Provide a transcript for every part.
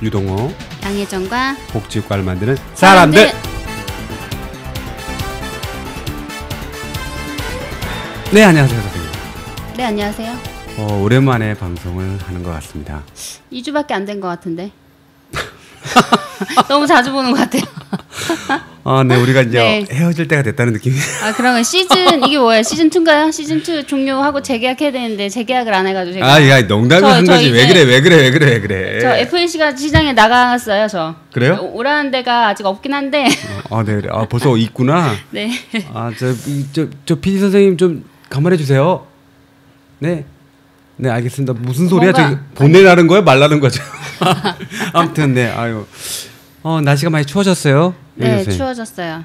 유동호, 양혜정과 복지국가를 만드는 사람들. 네, 안녕하세요, 선생님. 네, 안녕하세요. 오랜만에 방송을 하는 것 같습니다. 2주밖에 안 된 것 같은데. 너무 자주 보는 것 같아요. 네, 우리가 이제 네. 헤어질 때가 됐다는 느낌이. 그러면 이게 뭐예요? 시즌 2인가요? 시즌 2 종료하고 재계약해야 되는데 재계약을 안 해가지고 제가. 야, 농담을 한 거지. 왜 그래? 저 FAC가 시장에 나갔어요, 저. 그래요? 오라는 데가 아직 없긴 한데. 네. 벌써 있구나. 네. 저 PD 선생님 좀 가만해 주세요. 네, 알겠습니다. 무슨 소리야? 저 보내라는 거예요? 말라는 거죠? 아무튼 네, 날씨가 많이 추워졌어요. 네, 추워졌어요.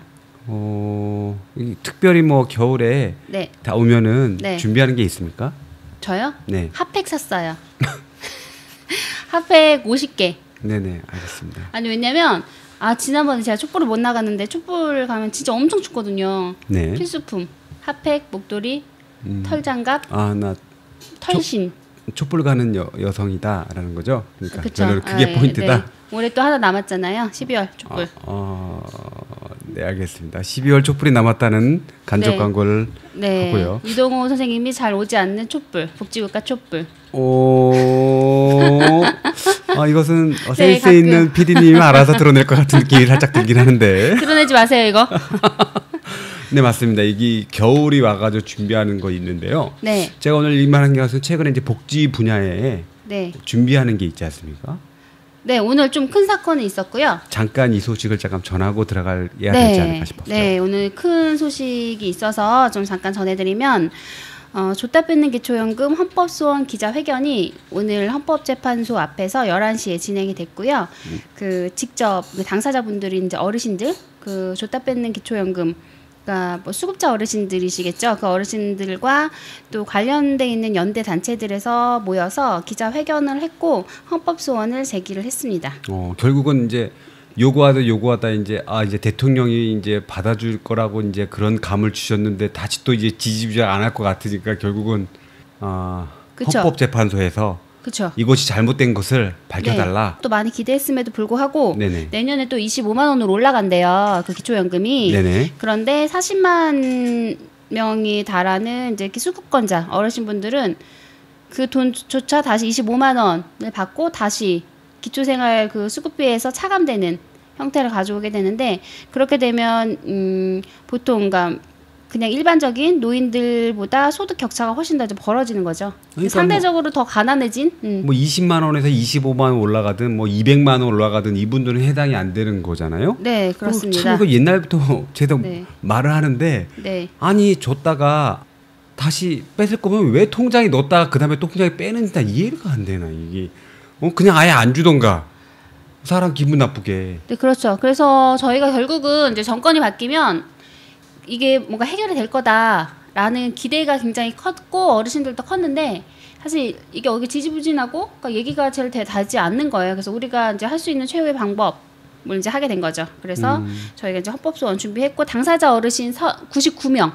특별히 뭐 겨울에 네. 다 오면은 준비하는 게 있습니까? 저요? 네. 핫팩 샀어요. 핫팩 50개. 네네, 알겠습니다. 아니 왜냐면 지난번에 제가 촛불을 못 나갔는데 촛불 가면 진짜 엄청 춥거든요. 네. 필수품 핫팩, 목도리, 털장갑, 털신. 촛불 가는 여성이다라는 거죠. 그러니까 저는 그게 포인트다. 네. 올해 또 하나 남았잖아요. 12월 촛불. 네, 알겠습니다. 12월 촛불이 남았다는 간접 광고를 하고요. 유동호 선생님이 잘 오지 않는 촛불, 복지국가 촛불. 이것은 센스 있는 PD님이 알아서 드러낼 것 같은 느낌이 살짝 들긴 하는데. 드러내지 마세요, 이거. 네, 맞습니다. 이게 겨울이 와가지고 준비하는 거 있는데요. 네. 제가 오늘 일만한 게 와서 최근에 이제 복지 분야에 준비하는 게 있지 않습니까? 네, 오늘 좀 큰 사건이 있었고요. 잠깐 이 소식을 잠깐 전하고 들어가야 되지 않을까 싶었어요. 네, 오늘 큰 소식이 있어서 좀 잠깐 전해드리면 줬다 뺏는 기초연금 헌법소원 기자회견이 오늘 헌법재판소 앞에서 11시에 진행이 됐고요. 직접 당사자분들이 이제 어르신들 줬다 뺏는 기초연금 그러니까 뭐 수급자 어르신들이시겠죠. 그 어르신들과 또 관련돼 있는 연대 단체들에서 모여서 기자회견을 했고 헌법 소원을 제기를 했습니다. 결국은 이제 요구하다 이제 대통령이 이제 받아줄 거라고 이제 그런 감을 주셨는데 다시 또 이제 지지부지 안 할 것 같으니까 결국은 헌법재판소에서 그쵸. 이것이 잘못된 것을 밝혀달라. 또 많이 기대했음에도 불구하고 네네. 내년에 또 25만 원으로 올라간대요. 그 기초연금이. 네네. 그런데 40만 명이 달하는 이제 수급권자 어르신분들은 그 돈조차 다시 25만 원을 받고 다시 기초생활 그 수급비에서 차감되는 형태를 가져오게 되는데 그렇게 되면 보통 그냥 일반적인 노인들보다 소득 격차가 훨씬 더 벌어지는 거죠. 그러니까 상대적으로 더 가난해진. 뭐 20만 원에서 25만 원 올라가든 뭐 200만 원 올라가든 이분들은 해당이 안 되는 거잖아요. 네, 그렇습니다. 참 이거 옛날부터 제가 말을 하는데 아니 줬다가 다시 뺏을 거면 왜 통장에 넣었다가 그다음에 또 통장에 빼는지 다 이해가 안 되나 이게. 그냥 아예 안 주던가. 사람 기분 나쁘게. 네, 그렇죠. 그래서 저희가 결국은 이제 정권이 바뀌면 이게 뭔가 해결이 될 거다라는 기대가 굉장히 컸고 어르신들도 컸는데 사실 이게 지지부진하고 그러니까 얘기가 제일 닿지 않는 거예요. 그래서 우리가 이제 할 수 있는 최후의 방법을 이제 하게 된 거죠. 그래서 저희가 이제 헌법소원 준비했고 당사자 어르신 99명.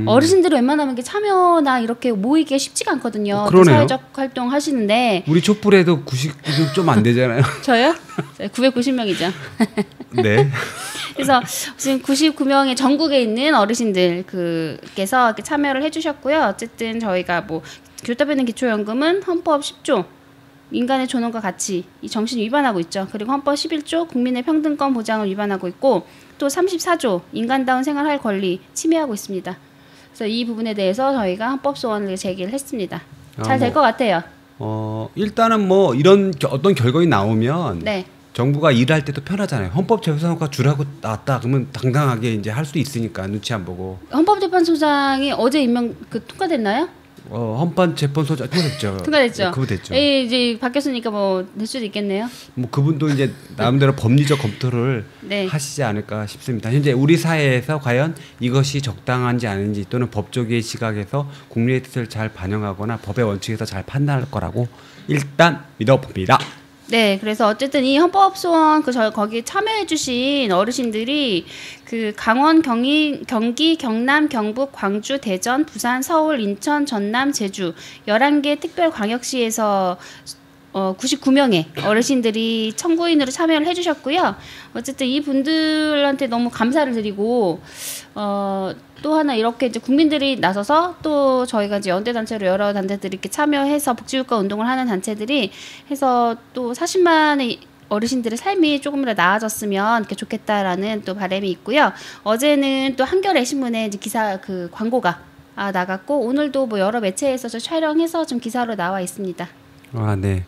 어르신들은 웬만하면 이렇게 참여나 이렇게 모이기가 쉽지가 않거든요. 사회적 활동 하시는데 우리 촛불에도 99명 좀 안 되잖아요. 저요? 990명이죠. 네. 그래서 지금 99명의 전국에 있는 어르신들께서 이렇게 참여를 해주셨고요. 어쨌든 저희가 뭐 줬다 뺏는 기초연금은 헌법 10조 인간의 존엄과 가치 이 정신 위반하고 있죠. 그리고 헌법 11조 국민의 평등권 보장을 위반하고 있고 또 34조 인간다운 생활할 권리 침해하고 있습니다. 그래서 이 부분에 대해서 저희가 헌법 소원을 제기를 했습니다. 잘 될 것 같아요. 일단은 뭐 이런 어떤 결과가 나오면 정부가 일할 때도 편하잖아요. 헌법재판소가 주라고 나왔다 그러면 당당하게 이제 할 수 있으니까 눈치 안 보고. 헌법재판소장이 어제 임명 통과됐나요? 헌법재판소장 통과됐죠. 통과됐죠. 네, 그거 됐죠. 이제 바뀌었으니까 뭐 될 수도 있겠네요. 뭐 그분도 이제 나름대로 법리적 검토를 하시지 않을까 싶습니다. 현재 우리 사회에서 과연 이것이 적당한지 아닌지 또는 법조계의 시각에서 국민의 뜻을 잘 반영하거나 법의 원칙에서 잘 판단할 거라고 일단 믿어봅니다. 네, 그래서 어쨌든 이 헌법소원 거기 참여해주신 어르신들이 그 강원, 경기, 경남, 경북, 광주, 대전, 부산, 서울, 인천, 전남, 제주 11개 특별광역시에서 99명의 어르신들이 청구인으로 참여를 해주셨고요. 어쨌든 이 분들한테 너무 감사를 드리고 또 하나 이렇게 이제 국민들이 나서서 또 저희가 이제 연대 단체로 여러 단체들이 이렇게 참여해서 복지국가 운동을 하는 단체들이 해서 또 40만의 어르신들의 삶이 조금이라도 나아졌으면 이렇게 좋겠다라는 또 바람이 있고요. 어제는 또 한겨레 신문에 이제 기사 그 광고가 나갔고 오늘도 뭐 여러 매체에서 촬영해서 좀 기사로 나와 있습니다. 아, 네.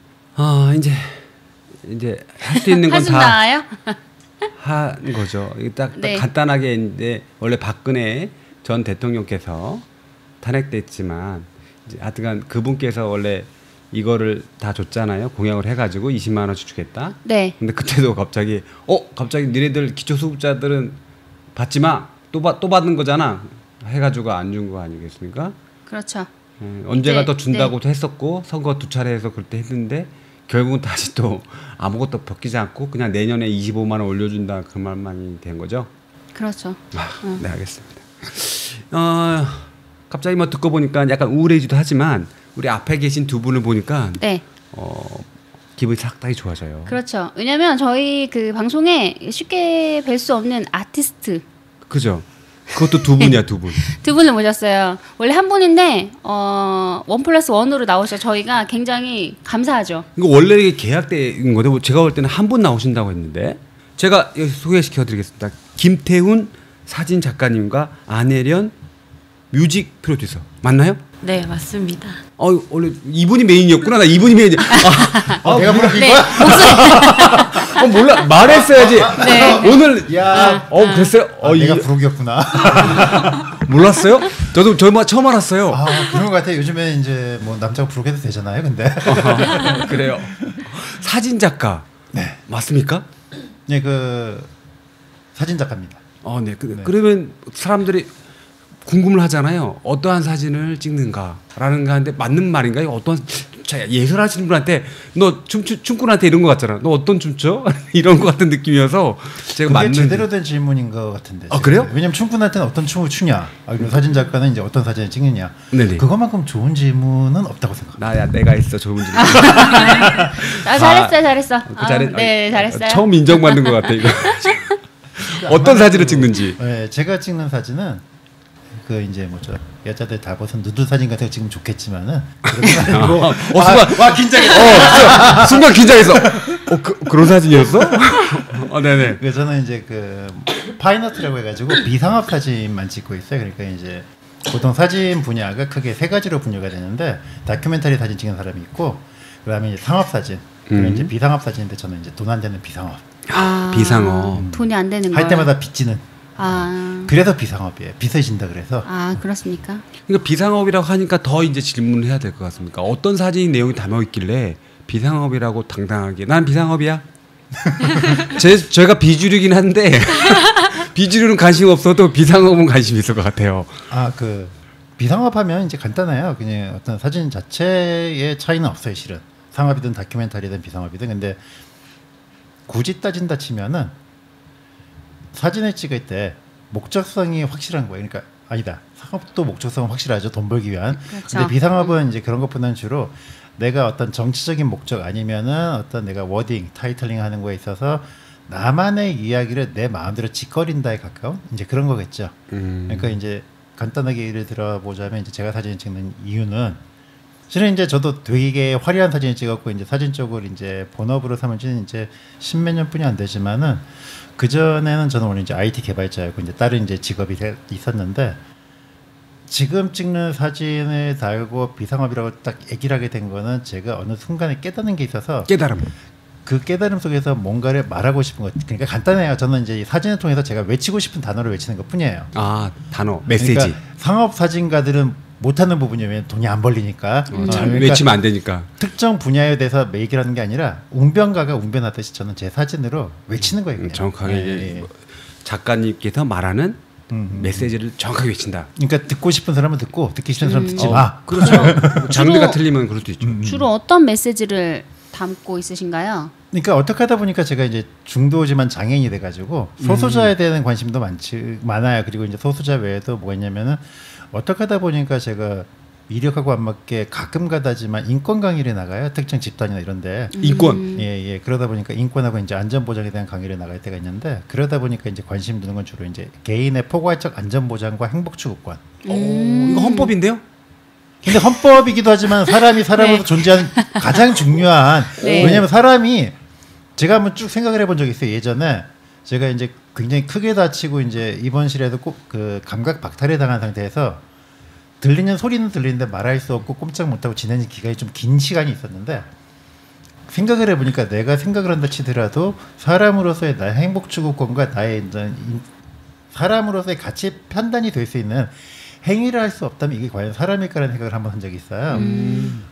이제 할 수 있는 건 다 나와요? 한 거죠. 딱 네. 간단하게 이제 원래 박근혜 전 대통령께서 탄핵됐지만 이제 하여튼간 그분께서 원래 이거를 다 줬잖아요. 공약을 해가지고 20만 원씩 주겠다. 네. 근데 그때도 갑자기 니네들 기초수급자들은 받지 마. 또 받는 거잖아. 해가지고 안 준 거 아니겠습니까? 그렇죠. 언제가 또 준다고도 했었고 선거 2차례 해서 그때 했는데 결국은 다시 또 아무것도 벗기지 않고 그냥 내년에 25만 원 올려준다 그 말만이 된 거죠. 그렇죠. 네, 알겠습니다. 갑자기 뭐 듣고 보니까 약간 우울해지기도 하지만 우리 앞에 계신 두 분을 보니까 네. 기분이 상당히 좋아져요. 그렇죠. 왜냐면 저희 그 방송에 쉽게 뵐 수 없는 아티스트. 그죠. 그것도 두 분이야, 두 분. 두 분을 모셨어요. 원래 한 분인데 1+1으로 나오셔 저희가 굉장히 감사하죠. 이거 원래 이게 계약된 건데 제가 볼 때는 한 분 나오신다고 했는데 제가 여기 소개시켜드리겠습니다. 김태훈 사진 작가님과 안혜련 뮤직 프로듀서 맞나요? 네, 맞습니다. 원래 이분이 메인이었구나. 나 이분이 메인이야. 내가 부른 네. 거야? 몰라. 말했어야지. 네. 오늘 야. 그랬어요? 내가 부르기였구나. 몰랐어요? 저도 처음 알았어요. 그런 것 같아요. 요즘에 이제 뭐 남자가 부르게 해도 되잖아요. 근데 그래요. 사진 작가. 네. 맞습니까? 네, 그 사진 작가입니다. 네. 그러면 사람들이 궁금을 하잖아요. 어떠한 사진을 찍는가라는 거 하는데 맞는 말인가요? 어떤 예술하시는 분한테 너 춤꾼한테 이런 거 같잖아. 너 어떤 춤춰? 이런 거 같은 느낌이어서 제가 그게 맞는 제대로 된 질문인 것 같은데. 그래요? 왜냐면 춤꾼한테는 어떤 춤을 추냐, 그리고 사진 작가는 이제 어떤 사진을 찍느냐. 네네. 그것만큼 좋은 질문은 없다고 생각합니다. 내가 있어 좋은 질문. 잘했어. 네, 잘했어요. 처음 인정받는 것 같아 이거. 어떤 사진을 찍는지. 네, 제가 찍는 사진은 그 이제 뭐죠 여자들 다 벗은 누드 사진 같은 거 찍으면 좋겠지만은 순간 긴장했어. 순간 긴장했어. 그런 사진이었어? 네네. 그래서 저는 이제 그 파인아트라고 해가지고 비상업 사진만 찍고 있어요. 그러니까 이제 보통 사진 분야가 크게 세 가지로 분류가 되는데 다큐멘터리 사진 찍는 사람이 있고 그다음에 이제 상업 사진, 그리고 이제 비상업 사진인데 저는 이제 돈 안 되는 비상업. 비상업. 돈이 안 되는 거. 할 때마다 빚지는. 그래서 비상업이에요. 빚어진다 그래서. 그렇습니까? 그러니까 비상업이라고 하니까 더 이제 질문을 해야 될 것 같습니까? 어떤 사진 내용이 담겨 있길래 비상업이라고 당당하게 난 비상업이야. 제가 비주류긴 한데 비주류는 관심 없어도 비상업은 관심 있을 것 같아요. 그 비상업 하면 이제 간단해요. 그냥 어떤 사진 자체의 차이는 없어요, 실은. 상업이든 다큐멘터리든 비상업이든. 근데 굳이 따진다 치면은 사진을 찍을 때 목적성이 확실한 거예요. 그러니까 아니다. 상업도 목적성은 확실하죠. 돈 벌기 위한. 그렇죠. 근데 비상업은 이제 그런 것보다는 주로 내가 어떤 정치적인 목적 아니면은 어떤 내가 워딩, 타이틀링 하는 거에 있어서 나만의 이야기를 내 마음대로 짓거린다에 가까운 이제 그런 거겠죠. 그러니까 이제 간단하게 예를 들어보자면 이제 제가 사진을 찍는 이유는 실은 이제 저도 되게 화려한 사진을 찍었고 이제 사진 쪽을 이제 본업으로 삼은 지는 이제 십몇 년뿐이 안 되지만은 그 전에는 저는 원래 이제 IT 개발자였고 이제 다른 이제 직업이 있었는데 지금 찍는 사진을 달고 비상업이라고 딱 얘기를 하게 된 거는 제가 어느 순간에 깨닫는 게 있어서 깨달음. 그 깨달음 속에서 뭔가를 말하고 싶은 것. 그러니까 간단해요. 저는 이제 사진을 통해서 제가 외치고 싶은 단어를 외치는 것 뿐이에요. 단어, 메시지. 그러니까 상업 사진가들은 못하는 부분이면 돈이 안 벌리니까 잘 그러니까 외치면 안 되니까 특정 분야에 대해서 얘기를 하는 게 아니라 웅변가가 웅변하듯이 저는 제 사진으로 외치는 거예요. 그냥. 정확하게 작가님께서 말하는 메시지를 정확하게 외친다. 그러니까 듣고 싶은 사람은 듣고 듣기 싫은 사람은 듣지 마. 그렇죠. 장르가 틀리면 그럴 수도 있죠. 주로 어떤 메시지를 담고 있으신가요? 그러니까 어떻게 하다 보니까 제가 이제 중도지만 장애인이 돼가지고 소수자에 대한 관심도 많아요. 그리고 이제 소수자 외에도 뭐가 있냐면은 어떻게 하다 보니까 제가 이력하고 안 맞게 가끔 가다지만 인권 강의를 나가요. 특정 집단이나 이런데. 인권. 예. 그러다 보니까 인권하고 이제 안전 보장에 대한 강의를 나갈 때가 있는데 그러다 보니까 이제 관심 두는 건 주로 이제 개인의 포괄적 안전 보장과 행복 추구권. 이거 헌법인데요? 근데 헌법이기도 하지만 사람이 사람으로서 네. 존재하는 가장 중요한 네. 왜냐하면 사람이 제가 한번 쭉 생각을 해본 적이 있어요. 예전에 제가 이제 굉장히 크게 다치고 이제 입원실에서 꼭 그 감각 박탈을 당한 상태에서 들리는 소리는 들리는데 말할 수 없고 꼼짝 못하고 지내는 기간이 좀 긴 시간이 있었는데 생각을 해보니까 내가 생각을 한다 치더라도 사람으로서의 나의 행복 추구권과 나의 사람으로서의 가치 판단이 될 수 있는 행위를 할 수 없다면 이게 과연 사람일까라는 생각을 한번 한 적이 있어요.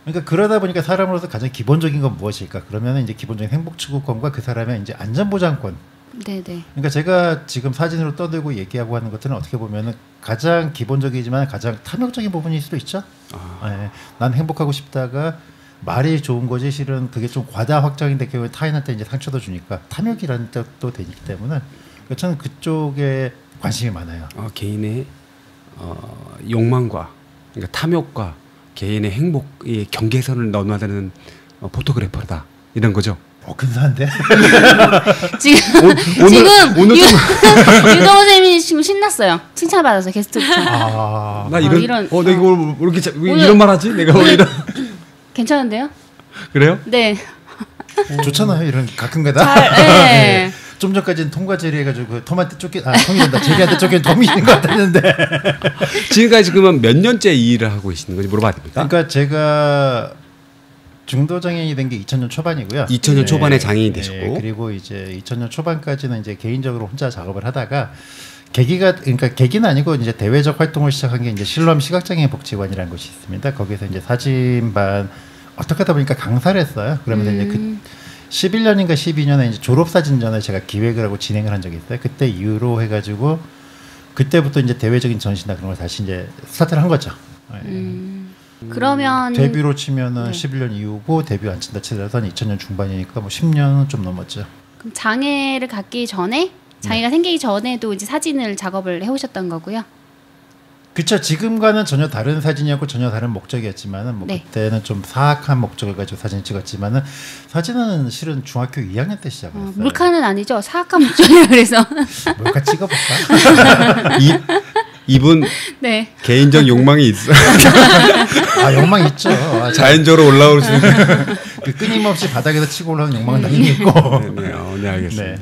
그러니까 그러다 보니까 사람으로서 가장 기본적인 건 무엇일까? 그러면 이제 기본적인 행복 추구권과 그 사람의 이제 안전보장권. 네네. 그러니까 제가 지금 사진으로 떠들고 얘기하고 하는 것들은 어떻게 보면은 가장 기본적이지만 가장 탐욕적인 부분일 수도 있죠. 네. 난 행복하고 싶다가 말이 좋은 거지 실은 그게 좀 과다 확장인데 결국 타인한테 이제 상처도 주니까 탐욕이라는 뜻도 되기 때문에 저는 그쪽에 관심이 많아요. 개인의 욕망과 그러니까 탐욕과 개인의 행복의 경계선을 넘나드는 포토그래퍼다 이런 거죠. 근사한데? 지금 오늘 유동 선생님이 지금 신났어요. 칭찬받아서 게스트부터. 나 이런 나 이거 왜 이렇게 이런 말 하지? 내가 왜 이런 괜찮은데요? 그래요? 네. 좋잖아요. 이런 가끔가다. 네. 좀 전까지는 톰과 제리 해가지고 톰한테 톰이란다. 제리한테 쫓긴 톰이신 것 같았는데. 지금까지 그러면 몇 년째 이 일을 하고 계시는 건지 물어봐도 됩니까? 그러니까 제가 중도 장애인이 된 게 2000년 초반이고요. 2000년 초반에 장애인이 되셨고 그리고 이제 2000년 초반까지는 이제 개인적으로 혼자 작업을 하다가 그러니까 계기는 아니고 이제 대외적 활동을 시작한 게 이제 실럼 시각장애인 복지관이라는 곳이 있습니다. 거기서 이제 사진반 어떻게 하다 보니까 강사를 했어요. 그러면 이제 그 11년인가 12년에 이제 졸업사진전을 제가 기획을 하고 진행을 한 적이 있어요. 그때 이후로 해가지고 그때부터 이제 대외적인 전시나 그런 걸 다시 이제 스타트를 한 거죠. 그러면 데뷔로 치면은 11년 이후고 데뷔 안 친다 치더라도 한 2000년 중반이니까 뭐 10년은 좀 넘었죠. 그럼 장애를 갖기 전에 장애가 생기기 전에도 이제 사진을 작업을 해오셨던 거고요. 그렇죠. 지금과는 전혀 다른 사진이었고 전혀 다른 목적이었지만은 뭐 네. 그때는 좀 사악한 목적을 가지고 사진을 찍었지만은 사진은 실은 중학교 2학년 때 시작했어요. 몰카는 아니죠. 사악한 목적이라 그래서. 몰카 찍어볼까? 이분 네. 개인적 욕망이 있어. 욕망 있죠. 자연적으로 올라오시는 그 끊임없이 바닥에서 치고 올라오는 욕망은 당연히 있고. 네, 알겠습니다.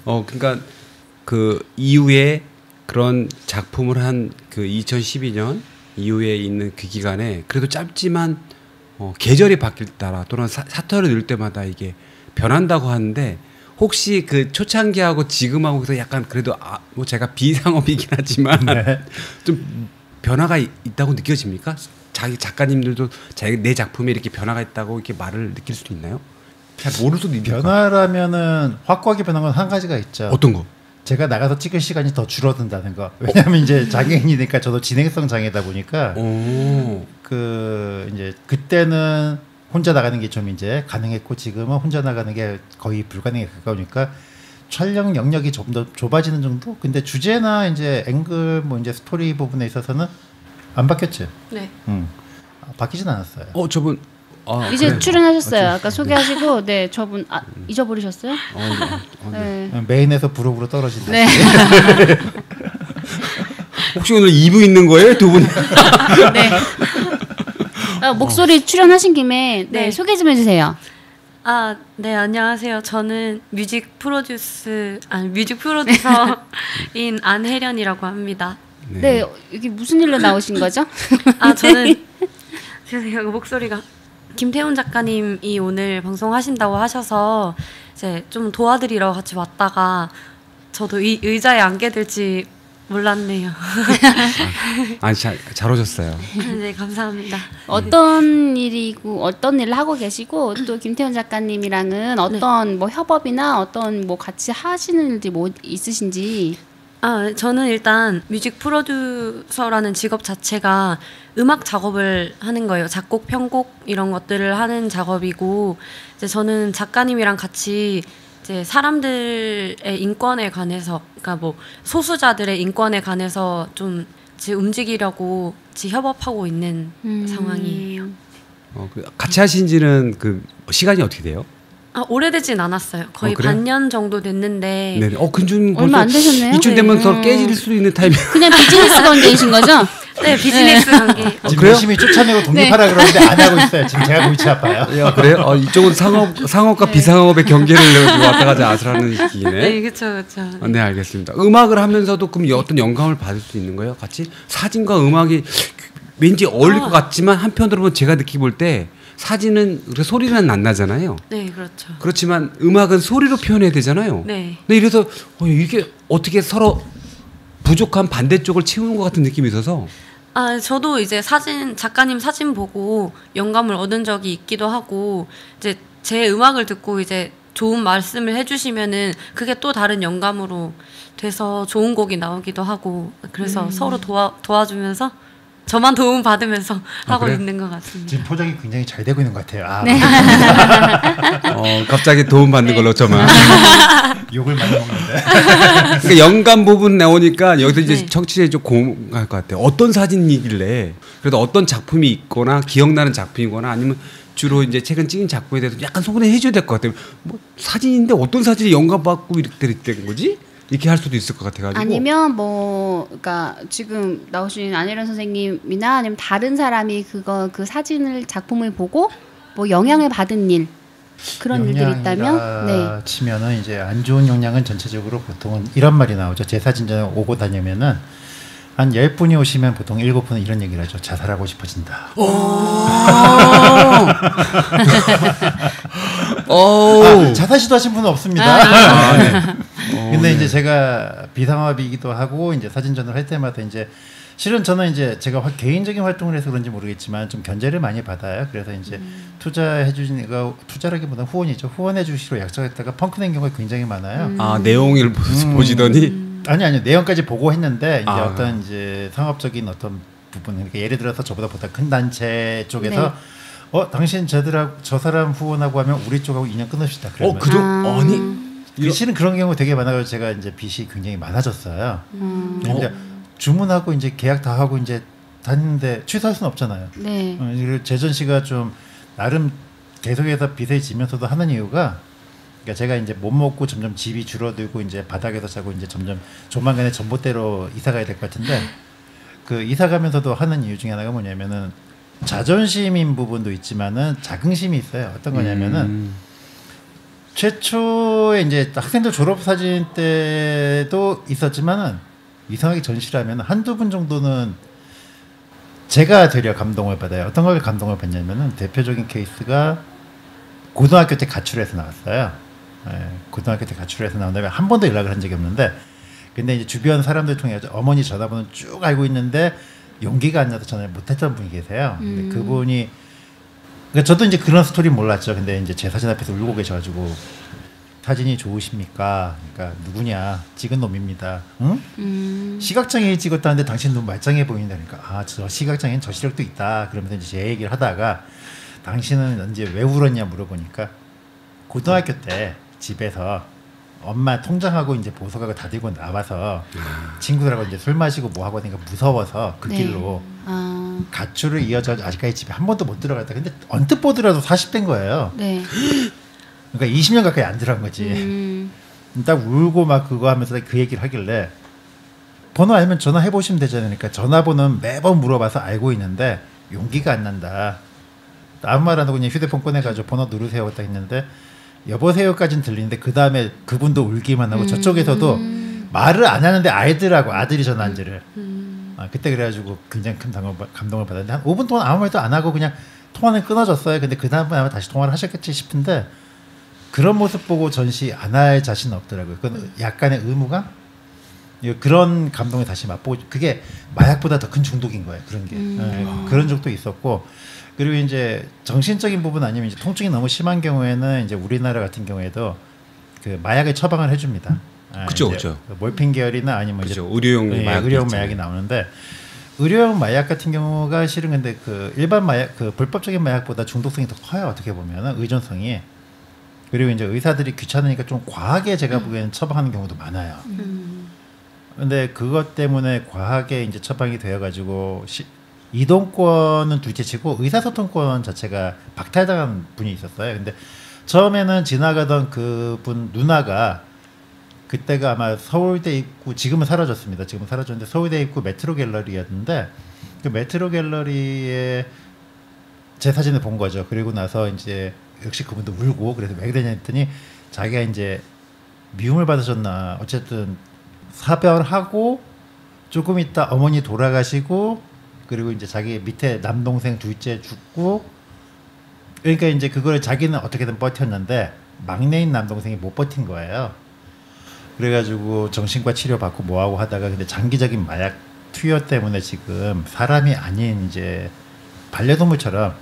그러니까 그 이후에 그런 작품을 한 그 2012년 이후에 있는 그 기간에 그래도 짧지만 계절이 바뀔 따라 또는 사투를 넣을 때마다 이게 변한다고 하는데 혹시 그 초창기하고 지금하고서 약간 그래도 뭐 제가 비상업이긴 하지만 좀 변화가 있다고 느껴집니까? 자기 작가님들도 내 작품에 이렇게 변화가 있다고 이렇게 말을 느낄 수도 있나요? 잘 모를 수도 있나요? 변화라면은 확고하게 변한 건 한 가지가 있죠. 어떤 거? 제가 나가서 찍을 시간이 더 줄어든다는 거. 왜냐하면 이제 장애인이니까 저도 진행성 장애다 보니까 그 이제 그때는 혼자 나가는 게 좀 이제 가능했고 지금은 혼자 나가는 게 거의 불가능에 가까우니까 촬영 영역이 좀 더 좁아지는 정도. 근데 주제나 이제 앵글 뭐 이제 스토리 부분에 있어서는 안 바뀌었죠. 네. 바뀌진 않았어요. 저분 이제 그래요? 출연하셨어요. 아까 소개하시고 네 저분 잊어버리셨어요? 네. 메인에서 부록으로 떨어진다. 네. 혹시 오늘 2부 있는 거예요? 두 분? 네. 목소리 출연하신 김에 네, 소개 좀 해주세요. 네, 안녕하세요. 저는 뮤직 프로듀서인 안혜련이라고 합니다. 네, 여기 무슨 일로 나오신 거죠? 저는 죄송해요. 목소리가 김태훈 작가님이 오늘 방송하신다고 하셔서 이제 좀 도와드리러 같이 왔다가 저도 이 의자에 앉게 될지 몰랐네요. 잘 오셨어요. 네, 감사합니다. 어떤 일이고 어떤 일을 하고 계시고 또 김태훈 작가님이랑은 어떤 뭐 협업이나 어떤 뭐 같이 하시는 일이 뭐 있으신지. 저는 일단 뮤직 프로듀서라는 직업 자체가 음악 작업을 하는 거예요. 작곡, 편곡 이런 것들을 하는 작업이고 이제 저는 작가님이랑 같이 이제 사람들의 인권에 관해서 그러니까 뭐 소수자들의 인권에 관해서 좀 같이 움직이려고 같이 협업하고 있는 상황이에요. 같이 하신지는 그 시간이 어떻게 돼요? 오래되진 않았어요. 거의 반년 정도 됐는데. 네. 근좀 얼마 안 되셨네요. 이쯤 되면 서로 깨질 수 있는 타이밍. 그냥 비즈니스 관계이신 거죠? 네, 비즈니스 관계. 지금 열심히 쫓아내고 독립하라 그러는데 안 하고 있어요. 지금 제가 골치 아파요. 그래요? 이쪽은 상업과 비상업의 경계를 왔다 가자 아슬하는 시기네. 네, 그렇죠. 네, 알겠습니다. 음악을 하면서도 그럼 어떤 영감을 받을 수 있는 거예요? 같이 사진과 음악이 왠지 어울릴 것 같지만 한편으로 보면 제가 느끼 볼 때 사진은 소리는 안 나잖아요. 네, 그렇죠. 그렇지만 음악은 소리로 표현해야 되잖아요. 네. 근데 이래서 이게 어떻게 서로 부족한 반대쪽을 채우는 것 같은 느낌이 있어서. 저도 이제 작가님 사진 보고 영감을 얻은 적이 있기도 하고, 이제 제 음악을 듣고 이제 좋은 말씀을 해주시면은 그게 또 다른 영감으로 돼서 좋은 곡이 나오기도 하고, 그래서 서로 도와주면서 저만 도움 받으면서 하고 그래요? 있는 것 같습니다. 지금 표정이 굉장히 잘 되고 있는 것 같아요. 네. 갑자기 도움 받는 걸로 저만. 욕을 많이 먹는데. 그러니까 영감 부분 나오니까 여기서 이제 청취자에 좀 공감할 것 같아요. 어떤 사진이길래 그래도 어떤 작품이 있거나 기억나는 작품이거나 아니면 주로 이제 최근 찍은 작품에 대해서 약간 소개해 줘야 될 것 같아요. 뭐 사진인데 어떤 사진이 영감 받고 이렇게 된 거지? 이렇게 할 수도 있을 것 같아가지고. 아니면 그러니까 지금 나오신 안혜련 선생님이나 아니면 다른 사람이 그 사진을 작품을 보고 뭐 영향을 받은 일 그런 일들이 있다면, 네. 치면은 이제 안 좋은 영향은 전체적으로 보통은 이런 말이 나오죠. 제 사진전에 오고 다니면은 한 10분이 오시면 보통 7분은 이런 얘기를 하죠. 자살하고 싶어진다. 자살 시도하신 분은 없습니다. 네. 근데 이제 제가 비상업이기도 하고 이제 사진전을 할 때마다 이제 실은 저는 이제 제가 개인적인 활동을 해서 그런지 모르겠지만 좀 견제를 많이 받아요. 그래서 이제 투자해 주시니까 투자라기보다 후원이죠. 후원해 주시로 약속했다가 펑크낸 경우가 굉장히 많아요. 내용을 보시더니 아니요 내용까지 보고 했는데 이제 어떤 이제 상업적인 어떤 부분 그러니까 예를 들어서 저보다 큰 단체 쪽에서 당신 저 사람 후원하고 하면 우리 쪽하고 인연 끊읍시다. 그러면 실은 그런 경우 되게 많아서 제가 이제 빚이 굉장히 많아졌어요. 근데 주문하고 이제 계약 다 하고 이제 다니는데 취소할 수는 없잖아요. 네. 재전 씨가 좀 나름 계속해서 빚을 지면서도 하는 이유가 그러니까 제가 이제 못 먹고 점점 집이 줄어들고 이제 바닥에서 자고 이제 점점 조만간에 전봇대로 이사 가야 될 것 같은데 그 이사 가면서도 하는 이유 중에 하나가 뭐냐면은 자존심인 부분도 있지만은 자긍심이 있어요. 어떤 거냐면은 최초에 이제 학생들 졸업 사진 때도 있었지만은 이상하게 전시라면 한두 분 정도는 제가 되려 감동을 받아요. 어떤 걸 감동을 받냐면은 대표적인 케이스가 고등학교 때 가출해서 나왔어요. 고등학교 때 가출해서 나온 다음에 한 번도 연락을 한 적이 없는데 근데 이제 주변 사람들 통해 어머니 전화번호 쭉 알고 있는데 용기가 안 나서 전화를 못했던 분이 계세요. 근데 그분이 그러니까 저도 이제 그런 스토리 몰랐죠. 근데 이제 제 사진 앞에서 울고 계셔가지고 사진이 좋으십니까? 그러니까 누구냐? 찍은 놈입니다. 응? 시각장애인 찍었다는데 당신 너무 말짱해 보인다니까. 저 시각장애인 저 시력도 있다. 그러면서 이제 제 얘기를 하다가 당신은 이제 왜 울었냐 물어보니까 고등학교 때 집에서 엄마 통장하고 이제 보석하고 다 들고 나와서 친구들하고 이제 술 마시고 뭐 하고 하니까 무서워서 그 길로 가출을 이어져 아직까지 집에 한 번도 못 들어갔다. 근데 언뜻 보더라도 40대인 거예요. 네. 그러니까 20년 가까이 안 들어간 거지. 딱 울고 막 그거 하면서 그 얘기를 하길래 번호 알면 전화해 보시면 되잖아요. 그러니까 전화번호는 매번 물어봐서 알고 있는데 용기가 안 난다. 아무 말 안 하고 그냥 휴대폰 꺼내가지고 번호 누르세요 딱 했는데 여보세요까지는 들리는데 그 다음에 그분도 울기만 하고 저쪽에서도 말을 안 하는데 알더라고. 아들이 전화한지를. 그때 그래가지고 굉장히 큰 감동을 받았는데 한 5분 동안 아무 말도 안 하고 그냥 통화는 끊어졌어요. 근데 그 다음에 아마 다시 통화를 하셨겠지 싶은데 그런 모습 보고 전시 안 할 자신은 없더라고요. 그건 약간의 의무감? 그런 감동을 다시 맛보고 그게 마약보다 더 큰 중독인 거예요. 그런 게. 그런 적도 있었고 그리고 이제 정신적인 부분 아니면 이제 통증이 너무 심한 경우에는 이제 우리나라 같은 경우에도 그 마약을 처방을 해줍니다. 그렇죠. 몰핀 계열이나 아니면 그쵸, 이제 의료용 마약 의료용 마약이 나오는데 의료용 마약 같은 경우가 실은 근데 그 일반 마약 그 불법적인 마약보다 중독성이 더 커요. 어떻게 보면은 의존성이. 그리고 이제 의사들이 귀찮으니까 좀 과하게 제가 보기에는 처방하는 경우도 많아요. 근데 그것 때문에 과하게 이제 처방이 되어가지고 이동권은 둘째치고 의사소통권 자체가 박탈당한 분이 있었어요. 근데 처음에는 지나가던 그분 누나가 그때가 아마 서울대 입구, 지금은 사라졌습니다. 지금은 사라졌는데 서울대 입구 메트로 갤러리였는데 그 메트로 갤러리에 제 사진을 본 거죠. 그리고 나서 이제 역시 그분도 울고, 그래서 왜 그러냐 했더니 자기가 이제 미움을 받으셨나, 어쨌든 사별하고 조금 있다 어머니 돌아가시고, 그리고 이제 자기 밑에 남동생 둘째 죽고, 그러니까 이제 그걸 자기는 어떻게든 버텼는데 막내인 남동생이 못 버틴 거예요. 그래가지고 정신과 치료 받고 뭐하고 하다가 근데 장기적인 마약 투여 때문에 지금 사람이 아닌 이제 반려동물처럼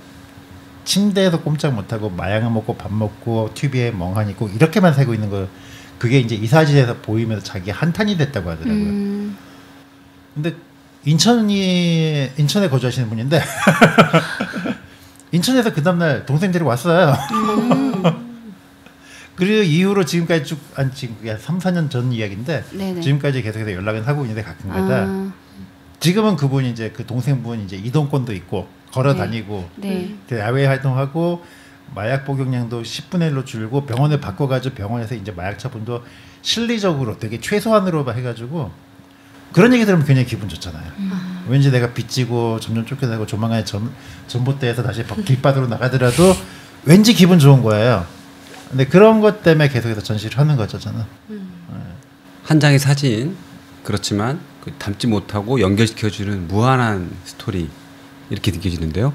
침대에서 꼼짝 못하고 마약을 먹고 밥 먹고 TV에 멍하니 있고 이렇게만 살고 있는 거, 그게 이제 이 사진에서 보이면서 자기 한탄이 됐다고 하더라고요. 근데 인천에 거주하시는 분인데 인천에서 그 다음날 동생 데리고 왔어요. 그리고 이후로 지금까지 쭉, 지금 그게 3-4년 전 이야기인데 네네. 지금까지 계속해서 연락은 하고 있는데 가끔가다 지금은 그분이 이제 그 동생분 이제 이동권도 있고 걸어 다니고 네. 야외 활동하고 마약 복용량도 10분의 1로 줄고 병원을 바꿔가지고 병원에서 이제 마약 처분도 실리적으로 되게 최소한으로 해가지고 그런 얘기 들으면 굉장히 기분 좋잖아요. 왠지 내가 빚지고 점점 쫓겨나고 조만간에 전봇대에서 다시 길바닥으로 나가더라도 왠지 기분 좋은 거예요. 근데 그런 것 때문에 계속해서 전시를 하는 거죠, 저는. 한 장의 사진, 그렇지만 그 담지 못하고 연결시켜주는 무한한 스토리, 이렇게 느껴지는데요.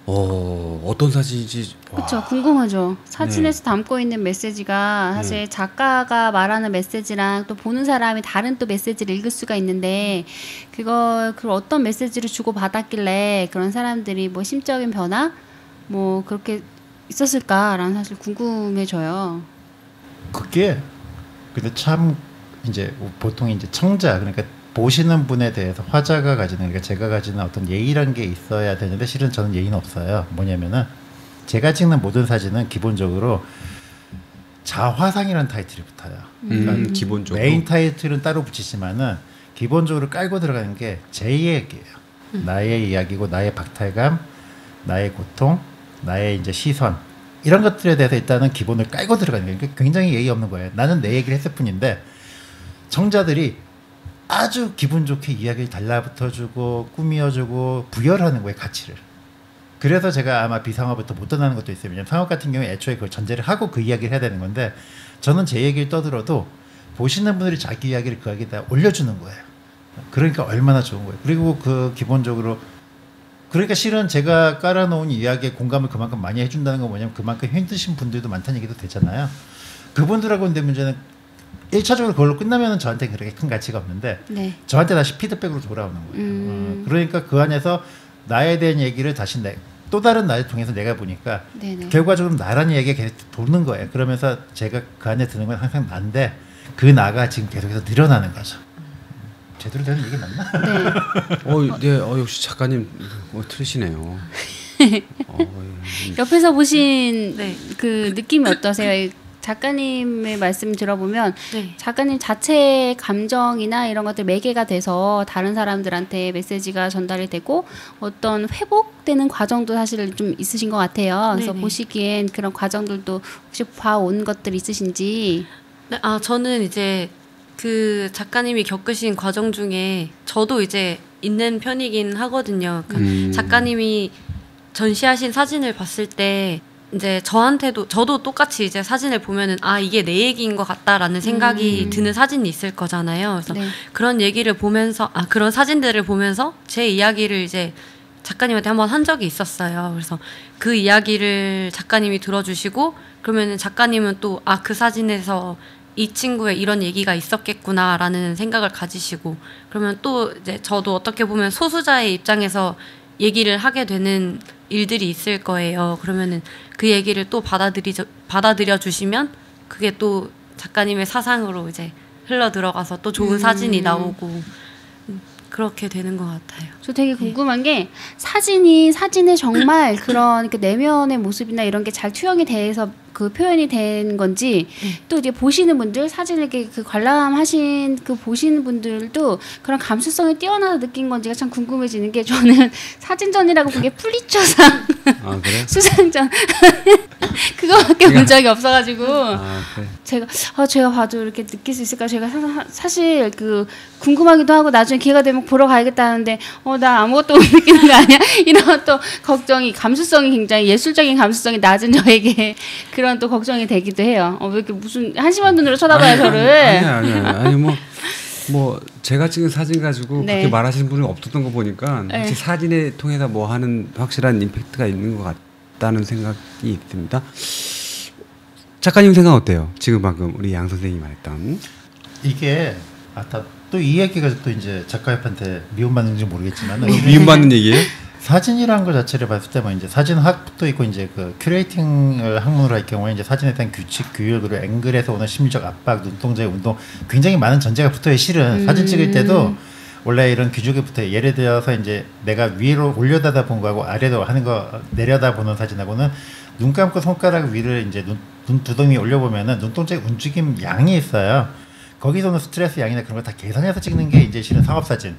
어떤 사진인지 그렇죠. 궁금하죠. 사진에서 담고 있는 메시지가 사실 작가가 말하는 메시지랑 또 보는 사람이 다른 또 메시지를 읽을 수가 있는데 그걸 어떤 메시지를 주고 받았길래 그런 사람들이 뭐 심적인 변화 뭐 그렇게 있었을까라는 사실 궁금해져요. 그게 근데 참 이제 보통 이제 청자, 그러니까 보시는 분에 대해서 화자가 가지는, 그러니까 제가 가지는 어떤 예의란 게 있어야 되는데 실은 저는 예의는 없어요. 뭐냐면은 제가 찍는 모든 사진은 기본적으로 자화상이라는 타이틀이 붙어요. 그러니까 기본적으로 메인 타이틀은 따로 붙이지만은 기본적으로 깔고 들어가는 게 제 얘기예요. 나의 이야기고 나의 박탈감, 나의 고통, 나의 이제 시선, 이런 것들에 대해서 일단은 기본을 깔고 들어가는 거예요. 그러니까 굉장히 예의 없는 거예요. 나는 내 얘기를 했을 뿐인데 청자들이 아주 기분 좋게 이야기를 달라붙어주고 꾸미어주고 부여하는 거예요, 가치를. 그래서 제가 아마 비상업부터 못 떠나는 것도 있어요. 왜냐하면 상업 같은 경우에 애초에 그걸 전제를 하고 그 이야기를 해야 되는 건데 저는 제 얘기를 떠들어도 보시는 분들이 자기 이야기를 그 이야기에다 올려주는 거예요. 그러니까 얼마나 좋은 거예요. 그리고 그 기본적으로 그러니까 실은 제가 깔아놓은 이야기에 공감을 그만큼 많이 해준다는 건 뭐냐면 그만큼 힘드신 분들도 많다는 얘기도 되잖아요. 그분들하고 근데 문제는 1차적으로 그걸로 끝나면 저한테 그렇게 큰 가치가 없는데 저한테 다시 피드백으로 돌아오는 거예요. 그러니까 그 안에서 나에 대한 얘기를 다시 또 다른 나를 통해서 내가 보니까 결과적으로 나라는 얘기가 계속 도는 거예요. 그러면서 제가 그 안에 드는 건 항상 난데 그 나가 지금 계속해서 늘어나는 거죠. 제대로 되는 얘기 맞나? 네. 역시 작가님 틀리시네요. 옆에서 보신 그 느낌이 어떠세요? 작가님의 말씀 들어보면 작가님 자체의 감정이나 이런 것들 매개가 돼서 다른 사람들한테 메시지가 전달이 되고 어떤 회복되는 과정도 사실 좀 있으신 것 같아요. 그래서 보시기엔 그런 과정들도 혹시 봐온 것들 있으신지? 네, 저는 이제 그 작가님이 겪으신 과정 중에 저도 이제 있는 편이긴 하거든요. 그러니까 작가님이 전시하신 사진을 봤을 때 이제 저도 똑같이 이제 사진을 보면은 이게 내 얘기인 것 같다라는 생각이 드는 사진이 있을 거잖아요. 그래서 그런 얘기를 보면서 그런 사진들을 보면서 제 이야기를 이제 작가님한테 한번 한 적이 있었어요. 그래서 그 이야기를 작가님이 들어주시고 그러면은 작가님은 또 그 사진에서 이 친구의 이런 얘기가 있었겠구나라는 생각을 가지시고 그러면 또 이제 저도 어떻게 보면 소수자의 입장에서 얘기를 하게 되는 일들이 있을 거예요. 그러면은 그 얘기를 또 받아들여 주시면 그게 또 작가님의 사상으로 이제 흘러 들어가서 또 좋은 사진이 나오고 그렇게 되는 것 같아요. 저 되게 궁금한 게 사진에 정말 그런 내면의 모습이나 이런 게 잘 투영이 돼서 그 표현이 된 건지 또 이제 보시는 분들 사진을 이렇게 그 관람하신 그 보시는 분들도 그런 감수성이 뛰어나서 느낀 건지가 참 궁금해지는 게 저는 사진전이라고 그게 풀리처상 그래? 수상전 그거밖에 본 적이 없어가지고 그래. 제가 봐도 이렇게 느낄 수 있을까 제가 사실 그 궁금하기도 하고 나중에 기회가 되면 보러 가야겠다 하는데 나 아무것도 못 느끼는 거 아니야? 이런 또 걱정이 감수성이 굉장히 예술적인 감수성이 낮은 저에게 그런 또 걱정이 되기도 해요. 왜 이렇게 무슨 한심한 눈으로 쳐다봐요 저를? 아니 뭐 제가 찍은 사진 가지고 네. 그렇게 말하시는 분이 없었던 거 보니까 네. 혹시 사진에 통해서 뭐 하는 확실한 임팩트가 있는 것 같다는 생각이 있습니다. 작가님 생각 어때요? 지금 방금 우리 양 선생님이 말했던 이게 또 이 얘기가 또 이제 작가협한테 미움받는지 모르겠지만 미움받는 얘기예요? 사진이라는 것 자체를 봤을 때 뭐 이제 사진학도 있고 이제 그 큐레이팅을 학문으로 할 경우에 이제 사진에 대한 규칙, 규율 그리고 앵글에서 오는 심리적 압박, 눈동자의 운동 굉장히 많은 전제가 붙어요. 실은 사진 찍을 때도 원래 이런 규칙이 붙어요. 예를 들어서 이제 내가 위로 올려다다 본 거하고 아래로 하는 거 내려다 보는 사진하고는 눈 감고 손가락 위를 이제 눈 두덩이 올려보면은 눈동자의 움직임 양이 있어요. 거기서는 스트레스 양이나 그런 거 다 계산해서 찍는 게 이제 실은 상업사진.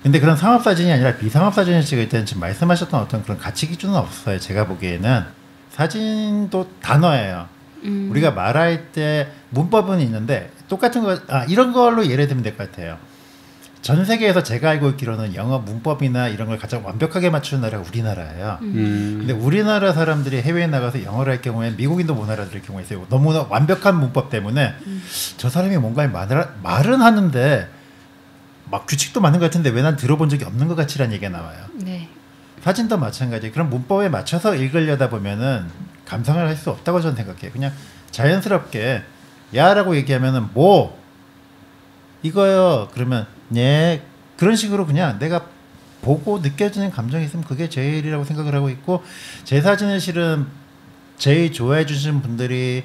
근데 그런 상업사진이 아니라 비상업사진을 찍을 때는 지금 말씀하셨던 어떤 그런 가치 기준은 없어요. 제가 보기에는 사진도 단어예요. 우리가 말할 때 문법은 있는데 똑같은 거 이런 걸로 예를 들면 될 것 같아요. 전 세계에서 제가 알고 있기로는 영어 문법이나 이런 걸 가장 완벽하게 맞추는 나라가 우리나라예요. 근데 우리나라 사람들이 해외에 나가서 영어를 할 경우에 미국인도 못 알아들을 경우가 있어요. 너무나 완벽한 문법 때문에 저 사람이 뭔가 말은 하는데 막 규칙도 맞는 것 같은데 왜 난 들어본 적이 없는 것 같이라는 얘기가 나와요. 네. 사진도 마찬가지. 그런 문법에 맞춰서 읽으려다 보면은 감상을 할 수 없다고 저는 생각해요. 그냥 자연스럽게 야라고 얘기하면은 뭐 이거요. 그러면 예 그런 식으로 그냥 내가 보고 느껴지는 감정이 있으면 그게 제일이라고 생각을 하고 있고 제 사진을 실은 제일 좋아해 주시는 분들이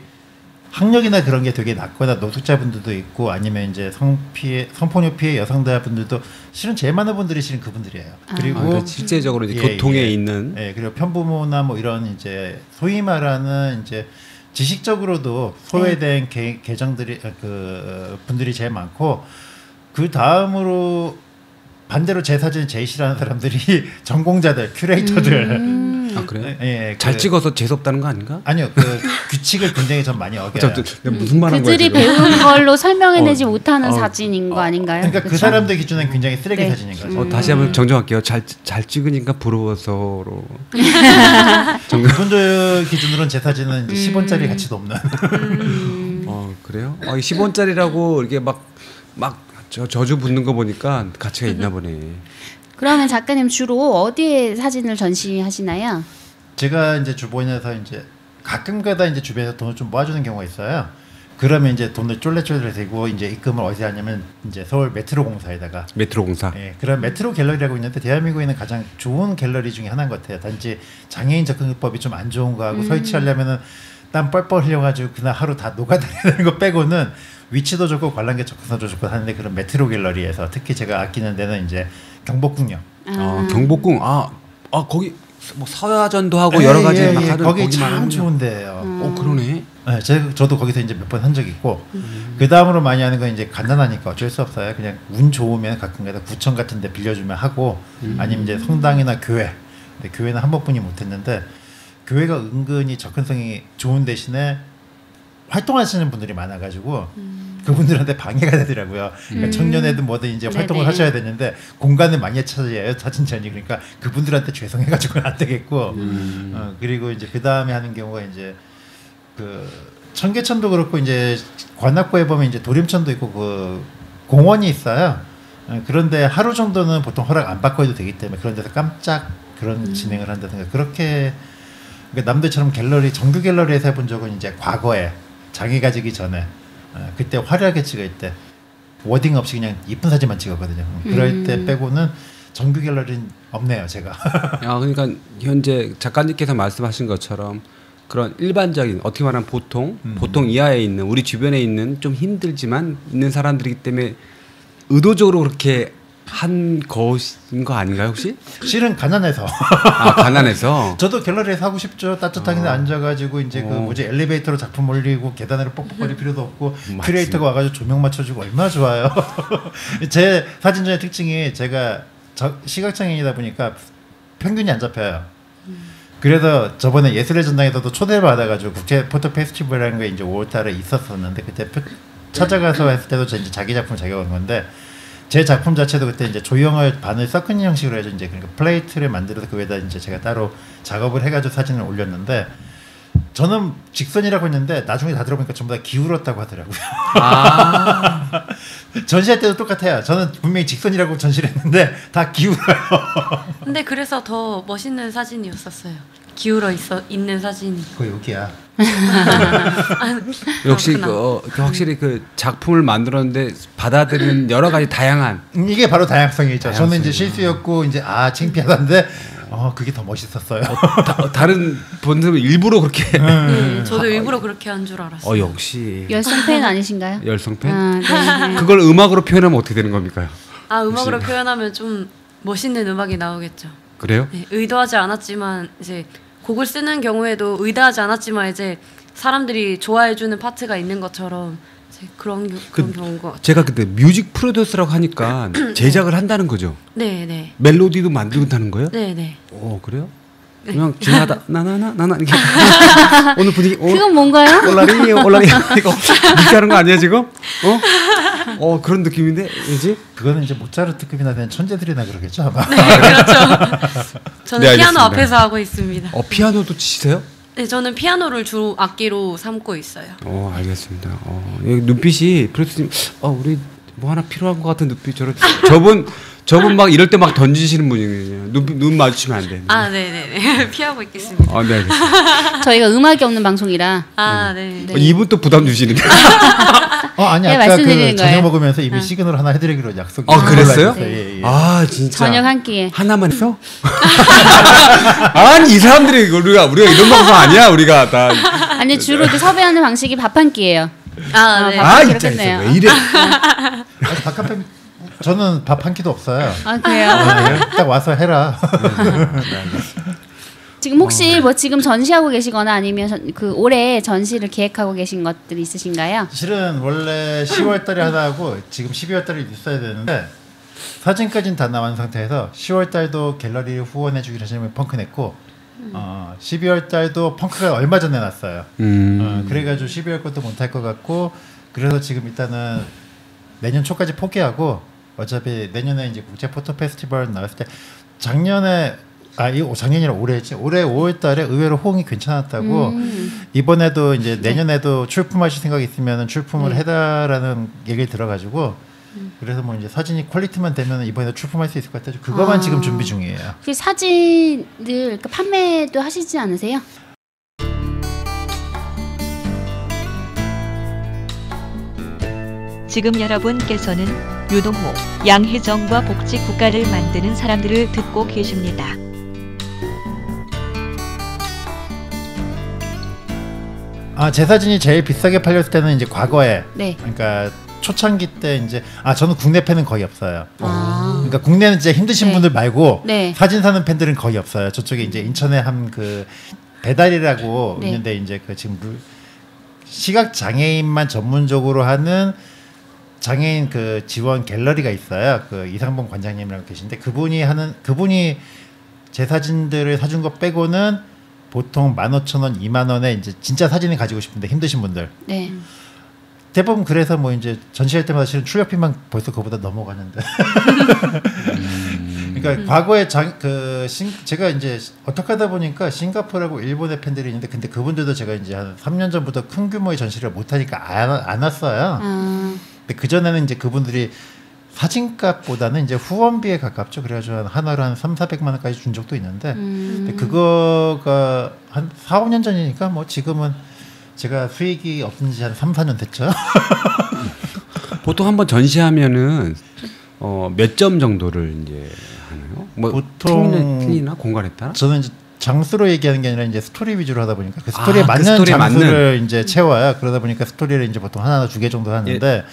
학력이나 그런 게 되게 낮거나 노숙자분들도 있고 아니면 이제 성폭력 피해 여성자분들도 실은 제일 많은 분들이 실은 그분들이에요. 그리고 그러니까 실제적으로 이제 교통에 있는 그리고 편부모나 뭐 이런 이제 소위 말하는 이제 지식적으로도 소외된 계정들이 그 분들이 제일 많고 그 다음으로 반대로 제 사진을 제일 싫어하는 사람들이 전공자들, 큐레이터들. 그래요? 예, 잘 찍어서 재수없다는 거 아닌가? 아니요, 그 규칙을 굉장히 전 많이 어겨요. 무슨 말한 거야? 그들이 배운 걸로 설명해내지 못하는 사진인 거 아닌가요? 그러니까 그 사람들 기준엔 굉장히 쓰레기 네. 사진인 거죠. 다시 한번 정정할게요. 잘 찍으니까 부러워서로. 그분들 기준으로는 제 사진은 10원짜리 가치도 없는. 그래요? 10원짜리라고 이렇게 막 저주 붙는 거 보니까 가치가 있나 보네. 그러면 작가님 주로 어디에 사진을 전시하시나요? 제가 이제 주변에서 이제 가끔가다 이제 주변에서 돈을 좀 모아주는 경우가 있어요. 그러면 이제 돈을 쫄래쫄래 대고 이제 입금을 어디서 하냐면 이제 서울 메트로공사에다가. 메트로공사. 예, 그런 메트로 갤러리라고 있는데 대한민국에 있는 가장 좋은 갤러리 중에 하나인 것 같아요. 단지 장애인 접근법이 좀 안 좋은 거하고 설치하려면은 땀 뻘뻘 흘려가지고 그날 하루 다 녹아다니는 거 빼고는 위치도 좋고 관람객 접근성도 좋고 하는데 그런 메트로 갤러리에서 특히 제가 아끼는 데는 이제 경복궁역. 경복궁. 거기 뭐 서야전도 하고 여러 가지 막 하는 거기 참 좋은데요. 그러네. 네, 저도 거기서 이제 몇 번 한 적 있고 그 다음으로 많이 하는 건 이제 간단하니까 어쩔 수 없어요. 그냥 운 좋으면 가끔가다 구청 같은데 빌려주면 하고 아니면 이제 성당이나 교회. 근데 교회는 한 번뿐이 못했는데 교회가 은근히 접근성이 좋은 대신에 활동하시는 분들이 많아가지고 그분들한테 방해가 되더라고요. 그러니까 청년회든 뭐든 이제 활동을 하셔야 되는데 공간을 많이 찾아야 사진전이 그러니까 그분들한테 죄송해가지고는 안 되겠고 그리고 이제 그 다음에 하는 경우가 이제 그 청계천도 그렇고 이제 관악구에 보면 이제 도림천도 있고 그 공원이 있어요. 그런데 하루 정도는 보통 허락 안 받고 해도 되기 때문에 그런 데서 깜짝 그런 진행을 한다든가 그렇게 그러니까 남들처럼 갤러리 정규 갤러리에서 해본 적은 이제 과거에 장애 가지기 전에 그때 화려하게 찍을 때 워딩 없이 그냥 이쁜 사진만 찍었거든요. 그럴 때 빼고는 정규 갤러리는 없네요, 제가. 그러니까 현재 작가님께서 말씀하신 것처럼 그런 일반적인 어떻게 말하면 보통 이하에 있는 우리 주변에 있는 좀 힘들지만 있는 사람들이기 때문에 의도적으로 그렇게 한 것인 거 아닌가요 혹시? 실은 가난해서. 아 가난해서. 저도 갤러리에서 하고 싶죠. 따뜻하게 앉아가지고 이제 그 뭐지 엘리베이터로 작품 올리고 계단으로 뻑뻑거릴 필요도 없고 큐레이터가 와가지고 조명 맞춰주고 얼마나 좋아요. 제 사진전의 특징이 제가 시각장애인이다 보니까 평균이 안 잡혀요. 그래서 저번에 예술의 전당에서도 초대를 받아가지고 국제 포토 페스티벌이라는 게 이제 5월달에 있었었는데 그때 찾아가서 했을 때도 이제 자기 작품 자기가 온 건데 제 작품 자체도 그때 이제 조형을 반을 섞은 형식으로 해서 이제 그러니까 플레이트를 만들어서 그 위에다 이제 제가 따로 작업을 해가지고 사진을 올렸는데 저는 직선이라고 했는데 나중에 다 들어보니까 전부 다 기울었다고 하더라고요. 아. 전시할 때도 똑같아요. 저는 분명히 직선이라고 전시를 했는데 다 기울어요. 근데 그래서 더 멋있는 사진이었었어요. 기울어 있는 사진이. 그거 여기야. 역시 확실히 그 작품을 만들었는데 받아들이는 여러 가지 다양한 이게 바로 다양성이죠. 저는 이제 실수였고 이제 창피하다는데 그게 더 멋있었어요. 다른 분들은 일부러 그렇게. 저도 일부러 그렇게 한 줄 알았어요. 역시. 열성 팬 아니신가요? 열성 팬? 네. 그걸 음악으로 표현하면 어떻게 되는 겁니까? 음악으로 표현하면 좀 멋있는 음악이 나오겠죠. 그래요? 네, 의도하지 않았지만 이제 곡을 쓰는 경우에도 의도하지 않았지만 이제 사람들이 좋아해주는 파트가 있는 것처럼 이제 그런 경우인 것 같아요. 제가 그때 뮤직 프로듀서라고 하니까 제작을 한다는 거죠? 네. 멜로디도 만든다는 거예요? 네. 그래요? 그냥 지나다 나나 이렇게 오늘 분위기 그건 뭔가요? 올라리 이거 이렇게 하는 거 아니야 지금? 그런 느낌인데 이제 그거는 이제 모차르트급이나 된 천재들이나 그러겠죠 아마. 네, 그렇죠. 저는 네, 피아노 앞에서 하고 있습니다. 피아노도 치세요? 네, 저는 피아노를 주로 악기로 삼고 있어요. 알겠습니다. 눈빛이 프로듀서님, 우리 뭐 하나 필요한 것 같은 눈빛처럼 저분 막 이럴 때 막 던지시는 분이거든요. 눈 마주치면 안 돼. 네네네. 피하고 있겠습니다. 네, 알겠습니다. 저희가 음악이 없는 방송이라. 네. 이분 또 부담 주시는데. 아니 네, 아까 그 저녁 먹으면서 이미 시그널 하나 해드리기로 약속이. 그랬어요? 네. 진짜. 저녁 한 끼에. 하나만 했어? 아니 이 사람들이 우리가 이런 방송 아니야 우리가 다. 아니 주로 이렇게 섭외하는 방식이 밥 한 끼예요. 네. 진짜 왜 이래? 밥 한 끼. 저는 밥 한 끼도 없어요. 그래요? 딱 와서 해라. 지금 혹시 지금 전시하고 계시거나 아니면 올해 전시를 계획하고 계신 것들이 있으신가요? 실은 원래 10월달에 하다 하고 지금 12월달에 있어야 되는데 사진까지는 다 나온 상태에서 10월달도 갤러리 후원해주기로 하시면 펑크 냈고 12월달도 펑크가 얼마 전에 났어요. 그래가지고 12월 것도 못할 것 같고 그래서 지금 일단은 내년 초까지 포기하고 어차피 내년에 이제 국제 포토 페스티벌 나왔을 때 작년에 작년이라 올해였지. 올해 5월달에 의외로 호응이 괜찮았다고. 이번에도 이제 내년에도 출품하실 생각이 있으면 출품을 해달라는 얘기를 들어가지고 그래서 뭐 이제 사진이 퀄리티만 되면 이번에도 출품할 수 있을 것 같아요. 그거만 지금 준비 중이에요. 그 사진을 판매도 하시지 않으세요? 지금 여러분께서는 유동호, 양혜정과 복지 국가를 만드는 사람들을 듣고 계십니다. 제 사진이 제일 비싸게 팔렸을 때는 이제 과거에. 네. 그러니까 초창기 때 이제 저는 국내 팬은 거의 없어요. 그러니까 국내는 이제 힘드신 분들 말고 사진 사는 팬들은 거의 없어요. 저쪽에 이제 인천에 한 그 배달이라고 있는데 이제 그 지금 시각 장애인만 전문적으로 하는 장애인 그 지원 갤러리가 있어요. 그 이상봉 관장님이라고 계신데 그분이 제 사진들을 사준 거 빼고는 보통 15,000원, 20,000원에 이제 진짜 사진을 가지고 싶은데 힘드신 분들. 네. 대부분 그래서 뭐 이제 전시할 때마다 실은 출력비만 벌써 그보다 넘어가는데. 그러니까 과거에 제가 이제 어떻게 하다 보니까 싱가포르하고 일본의 팬들이 있는데 근데 그분들도 제가 이제 한 3년 전부터 큰 규모의 전시를 못 하니까 안 왔어요. 근데 그 전에는 이제 그분들이 사진값보다는 이제 후원비에 가깝죠. 그래가지고 하나로 한 300~400만 원까지 준 적도 있는데 근데 그거가 한 4~5년 전이니까 뭐 지금은 제가 수익이 없은 지 한 3~4년 됐죠. 보통 한번 전시하면은 몇 점 정도를 이제 하나요? 뭐 보통 틀리나 공간에 따라? 저는 이제 장수로 얘기하는 게 아니라 이제 스토리 위주로 하다 보니까 그 스토리에 맞는 장수를 이제 채워야 그러다 보니까 스토리를 이제 보통 하나 2개 정도 하는데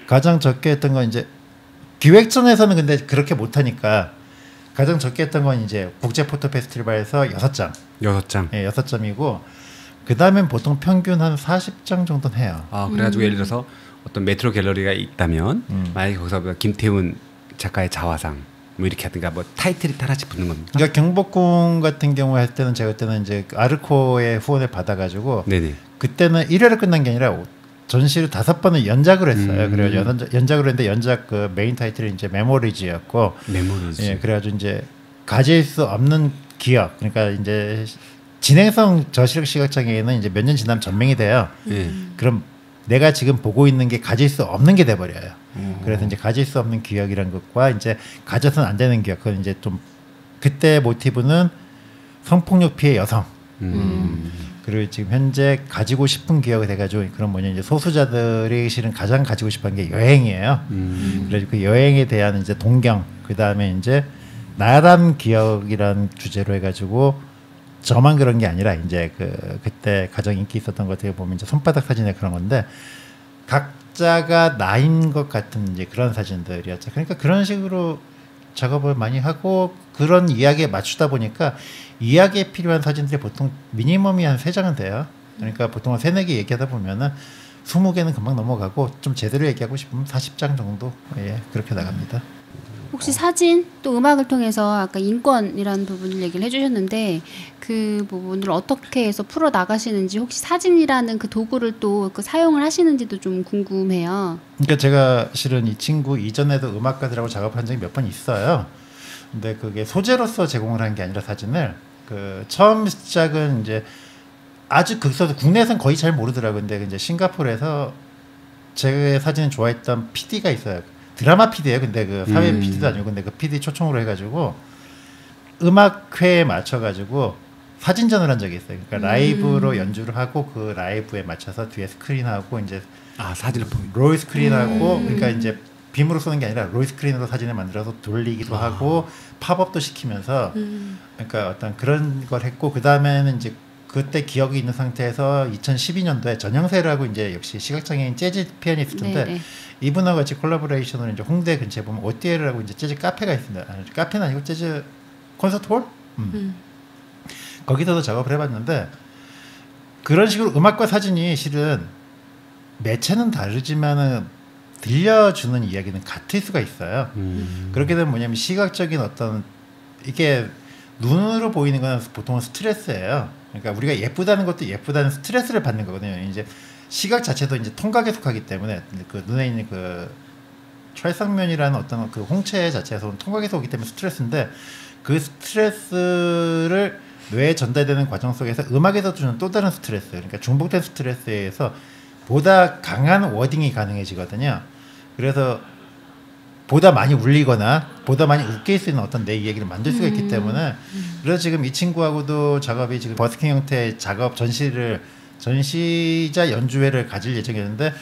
가장 적게 했던 건 이제 기획전에서는 근데 그렇게 못하니까 가장 적게 했던 건 이제 국제 포토 페스티벌에서 6장. 6장. 예, 6점이고 그 다음엔 보통 평균 한 40장 정도는 해요. 아, 그래가지고 예를 들어서 어떤 메트로 갤러리가 있다면 만약에 거기서 김태훈 작가의 자화상 뭐 이렇게 하든가 뭐 타이틀이 하나씩 붙는 겁니다. 그러니까 경복궁 같은 경우 할 때는 제가 그때는 이제 아르코의 후원을 받아가지고 네네. 그때는 1회를 끝난 게 아니라 전시를 5번을 연작을 했어요. 그래서 연작을 했는데 연작 그 메인 타이틀이 이제 메모리즈였고. 메모리즈. 예, 그래가지고 이제 가질 수 없는 기억. 그러니까 이제 진행성 저시력 시각장애인은 이제 몇 년 지나면 전명이 돼요. 그럼 내가 지금 보고 있는 게 가질 수 없는 게 돼버려요. 그래서 이제 가질 수 없는 기억이란 것과 이제 가져서는 안 되는 기억. 그건 이제 좀 그때 모티브는 성폭력 피해 여성. 그리고 지금 현재 가지고 싶은 기억이 돼가지고 그런 뭐냐 이제 소수자들이 실은 가장 가지고 싶은 게 여행이에요. 그래서 그 여행에 대한 이제 동경, 그 다음에 이제 나란 기억이란 주제로 해가지고 저만 그런 게 아니라 이제 그때 가장 인기 있었던 것 어떻게 보면 이제 손바닥 사진에 그런 건데 각자가 나인 것 같은 이제 그런 사진들이었죠. 그러니까 그런 식으로 작업을 많이 하고 그런 이야기에 맞추다 보니까 이야기에 필요한 사진들이 보통 미니멈이 한 3장은 돼요. 그러니까 보통 한 3-4개 얘기하다 보면은 20개는 금방 넘어가고 좀 제대로 얘기하고 싶으면 40장 정도 예, 그렇게 나갑니다. 혹시 사진 또 음악을 통해서 아까 인권이라는 부분을 얘기를 해주셨는데 그 부분을 어떻게 해서 풀어 나가시는지 혹시 사진이라는 그 도구를 또 그 사용을 하시는지도 좀 궁금해요. 그러니까 제가 실은 이 친구 이전에도 음악가들하고 작업한 적이 몇 번 있어요. 근데 그게 소재로서 제공을 한 게 아니라 사진을 그 처음 시작은 이제 아주 극소수 국내에서는 거의 잘 모르더라고요. 근데 이제 싱가포르에서 제 사진을 좋아했던 PD가 있어요. 드라마 PD예요. 근데 그 사회 PD도 아니고 근데 그 PD 초청으로 해가지고 음악회에 맞춰가지고 사진전을 한 적이 있어요. 그러니까 라이브로 연주를 하고 그 라이브에 맞춰서 뒤에 스크린하고 이제 사진을 롤 스크린하고 그러니까 이제 빔으로 쏘는 게 아니라 롤 스크린으로 사진을 만들어서 돌리기도 하고 팝업도 시키면서 그러니까 어떤 그런 걸 했고 그 다음에는 이제 그때 기억이 있는 상태에서 2012년도에 전영세라고 이제 역시 시각장애인 재즈 피아니스트인데 네네. 이분하고 같이 콜라보레이션으로 이제 홍대 근처에 보면 오티에르라고 이제 재즈 카페가 있습니다. 아니, 카페는 아니고 재즈 콘서트 홀? 거기서도 작업을 해봤는데 그런 식으로 음악과 사진이 실은 매체는 다르지만은 들려주는 이야기는 같을 수가 있어요. 그렇게 되면 뭐냐면 시각적인 어떤 이게 눈으로 보이는 건 보통은 스트레스예요. 그러니까 우리가 예쁘다는 것도 예쁘다는 스트레스를 받는 거거든요. 이제 시각 자체도 이제 통각에 속하기 때문에 그 눈에 있는 그 철상면이라는 어떤 그 홍채 자체에서는 통각에 속하기 때문에 스트레스인데 그 스트레스를 뇌에 전달되는 과정 속에서 음악에서 주는 또 다른 스트레스, 그러니까 중복된 스트레스에 의해서 보다 강한 워딩이 가능해지거든요. 그래서 보다 많이 울리거나 보다 많이 웃길 수 있는 어떤 내 이야기를 만들 수가 있기 때문에 그래서 지금 이 친구하고도 작업이 지금 버스킹 형태의 작업 전시자 연주회를 가질 예정이었는데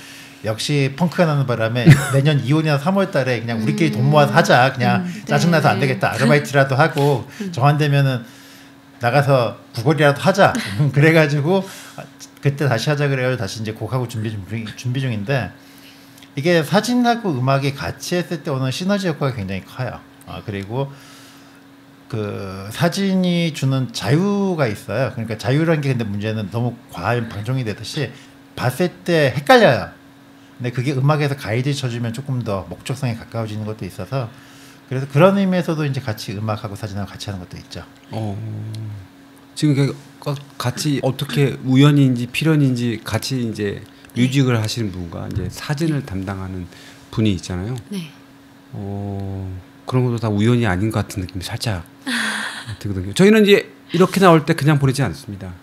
역시 펑크가 나는 바람에 내년 2월이나 3월 달에 그냥 우리끼리 돈 모아서 하자. 그냥 짜증나서 안 되겠다. 아르바이트라도 하고 정한되면은 나가서 구걸이라도 하자. 그래가지고 그때 다시 하자 그래요. 다시 이제 곡하고 준비 중인데 이게 사진하고 음악이 같이 했을 때 오는 시너지 효과가 굉장히 커요. 그리고 그 사진이 주는 자유가 있어요. 그러니까 자유라는 게 근데 문제는 너무 과한 방종이 되듯이 봤을 때 헷갈려요. 근데 그게 음악에서 가이드 쳐주면 조금 더 목적성에 가까워지는 것도 있어서 그래서 그런 의미에서도 이제 같이 음악하고 사진하고 같이 하는 것도 있죠. 지금 같이 어떻게 우연인지 필연인지 같이 이제 뮤직을 하시는 분과 이제 사진을 담당하는 분이 있잖아요. 네. 그런 것도 다 우연이 아닌 것 같은 느낌이 살짝 들거든요. 저희는 이제 이렇게 나올 때 그냥 보내지 않습니다.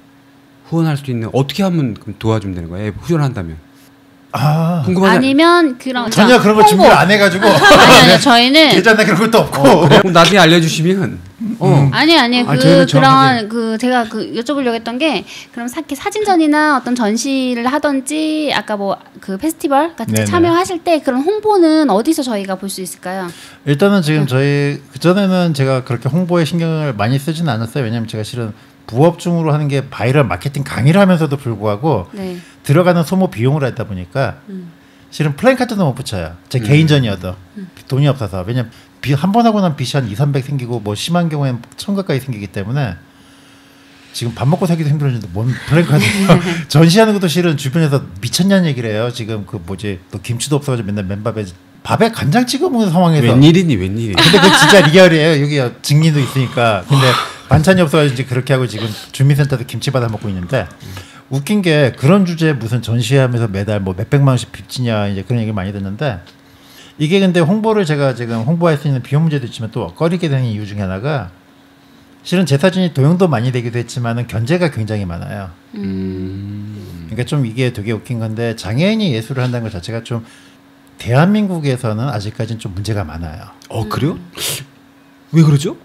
후원할 수 있는 어떻게 하면 도와주면 되는 거예요? 후원한다면. 궁금하지? 아니면 그런 전혀 그런 거 준비를 안 해가지고 아니요 저희는 계좌나 그런 것도 없고 그럼 나중에 알려주시면 아니 그런 제가 여쭤보려고 했던 게 그럼 사진전이나 어떤 전시를 하든지 아까 뭐 그 페스티벌 같은 데 참여하실 때 그런 홍보는 어디서 저희가 볼 수 있을까요? 일단은 지금 저희 그전에는 제가 그렇게 홍보에 신경을 많이 쓰지는 않았어요. 왜냐하면 제가 실은 부업 중으로 하는 게 바이럴 마케팅 강의를 하면서도 불구하고 들어가는 소모 비용을 하다 보니까 실은 플랜카드도 못 붙여요. 제 개인전이어도 돈이 없어서. 왜냐면 한 번 하고 나면 빚이 한 2, 300 생기고 뭐 심한 경우에는 1000 가까이 생기기 때문에 지금 밥 먹고 살기도 힘들었는데 뭔 플랜카드 전시하는 것도 실은 주변에서 미쳤냐는 얘기를 해요. 지금 그 뭐지 또 김치도 없어가지고 맨날 밥에 간장 찍어 먹는 상황에서 웬일이니 웬일이. 근데 그 진짜 리얼이에요. 여기 증리도 있으니까. 근데 반찬이 없어가지고 이제 그렇게 하고 지금 주민센터에서 김치 받아 먹고 있는데 웃긴 게 그런 주제에 무슨 전시하면서 매달 뭐 몇백만 원씩 빚지냐 이제 그런 얘기 많이 듣는데 이게 근데 홍보를 제가 지금 홍보할 수 있는 비용 문제도 있지만 또 꺼리게 되는 이유 중에 하나가 실은 제 사진이 도용도 많이 되기도 했지만은 견제가 굉장히 많아요. 그러니까 좀 이게 되게 웃긴 건데 장애인이 예술을 한다는 것 자체가 좀 대한민국에서는 아직까지는 좀 문제가 많아요. 그래요? 왜 그러죠?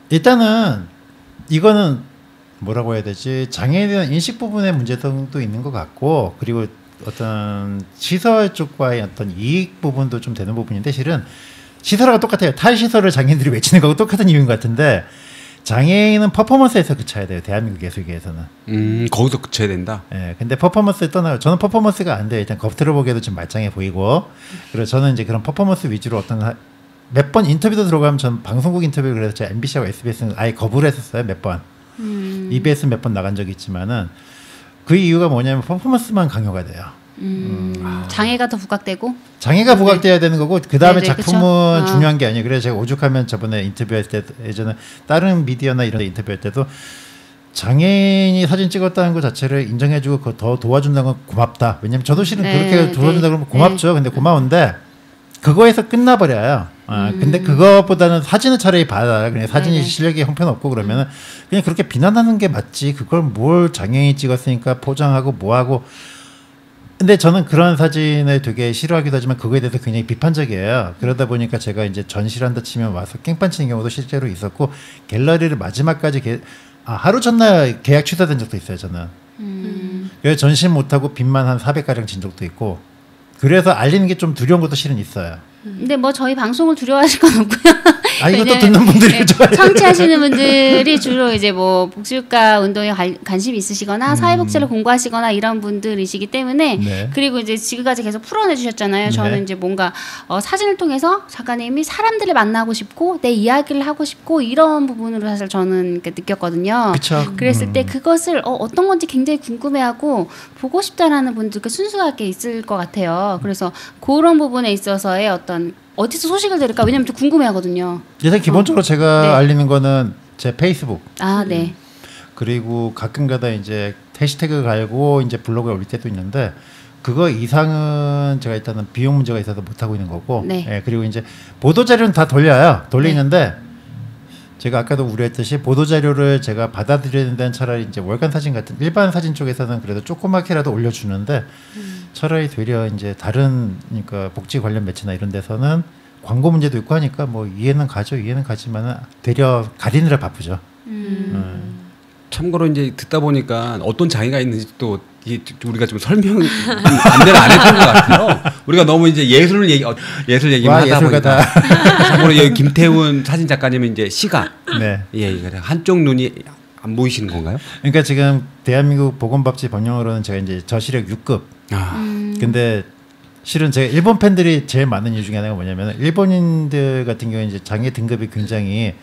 일단은 이거는 뭐라고 해야 되지? 장애인에 대한 인식 부분의 문제성도 있는 것 같고 그리고 어떤 시설 쪽과의 어떤 이익 부분도 좀 되는 부분인데 실은 시설하고 똑같아요. 탈시설을 장애인들이 외치는 거하고 똑같은 이유인 것 같은데 장애인은 퍼포먼스에서 그쳐야 돼요. 대한민국 예술계에서는. 거기서 그쳐야 된다. 네, 근데 퍼포먼스에 떠나요. 저는 퍼포먼스가 안 돼요. 일단 겉으로 보기에도 좀 말짱해 보이고. 그래서 저는 이제 그런 퍼포먼스 위주로 어떤 몇 번 인터뷰도 들어가면 전 방송국 인터뷰 그래서 제가 MBC하고 SBS는 아예 거부를 했었어요. 몇 번. EBS 몇 번 나간 적이 있지만은 그 이유가 뭐냐면 퍼포먼스만 강요가 돼요. 장애가 더 부각되고 장애가 부각돼야 되는 거고 그 다음에 작품은 그쵸? 중요한 게 아니에요. 그래서 제가 오죽하면 저번에 인터뷰할 때 예전에 다른 미디어나 이런 데 인터뷰할 때도 장애인이 사진 찍었다는 것 자체를 인정해주고 그거 더 도와준다는 건 고맙다. 왜냐면 저도 실은 그렇게 도와준다 그러면 고맙죠. 근데 고마운데 그거에서 끝나버려요. 근데 그거보다는 사진을 차라리 받아. 그냥 사진이 실력이 형편없고 그러면은 그냥 그렇게 비난하는 게 맞지. 그걸 뭘 장애인이 찍었으니까 포장하고 뭐하고. 근데 저는 그런 사진을 되게 싫어하기도 하지만 그거에 대해서 굉장히 비판적이에요. 그러다 보니까 제가 이제 전시를 한다 치면 와서 깽판 치는 경우도 실제로 있었고 갤러리를 마지막까지 하루 전날 계약 취소된 적도 있어요. 저는. 그래서 전시 못하고 빚만 한 400가량 진 적도 있고 그래서 알리는 게 좀 두려운 것도 실은 있어요. 근데 뭐 저희 방송을 두려워하실 건 없고요. 이것도 듣는 분들이 좋아해요. 청취하시는 분들이 주로 이제 뭐 복지국가 운동에 관심이 있으시거나 사회복지를 공부하시거나 이런 분들이시기 때문에 그리고 이제 지금까지 계속 풀어내 주셨잖아요. 저는 이제 뭔가 사진을 통해서 작가님이 사람들을 만나고 싶고 내 이야기를 하고 싶고 이런 부분으로 사실 저는 느꼈거든요. 그쵸. 그랬을 때 그것을 어떤 건지 굉장히 궁금해하고 보고 싶다라는 분들 순수하게 있을 것 같아요. 그래서 그런 부분에 있어서의 어디서 소식을 들을까? 왜냐면 좀 궁금해하거든요. 일단 기본적으로 제가 알리는 거는 제 페이스북. 네. 그리고 가끔가다 이제 해시태그 갈고 이제 블로그에 올릴 때도 있는데 그거 이상은 제가 일단은 비용 문제가 있어서 못 하고 있는 거고. 그리고 이제 보도 자료는 다 돌리는데 제가 아까도 우려했듯이 보도 자료를 제가 받아들이는 데는 차라리 이제 월간 사진 같은 일반 사진 쪽에서는 그래도 조그맣게라도 올려주는데 차라리 되려 이제 다른 그러니까 복지 관련 매체나 이런 데서는 광고 문제도 있고 하니까 뭐 이해는 가지만은 되려 가리느라 바쁘죠. 참고로 이제 듣다 보니까 어떤 장애가 있는지 또 우리가 좀 설명 안대를 안 했던 것 같아요. 우리가 너무 이제 예술 얘기만 하다 보니까. 참고로 여기 김태훈 사진 작가님은 이제 시각, 한쪽 눈이 안 보이시는 건가요? 그러니까 지금 대한민국 보건복지 법령으로는 제가 이제 저시력 6급. 근데 실은 제가 일본 팬들이 제일 많은 이유 중에 하나가 뭐냐면 일본인들 같은 경우에 이제 장애 등급이 굉장히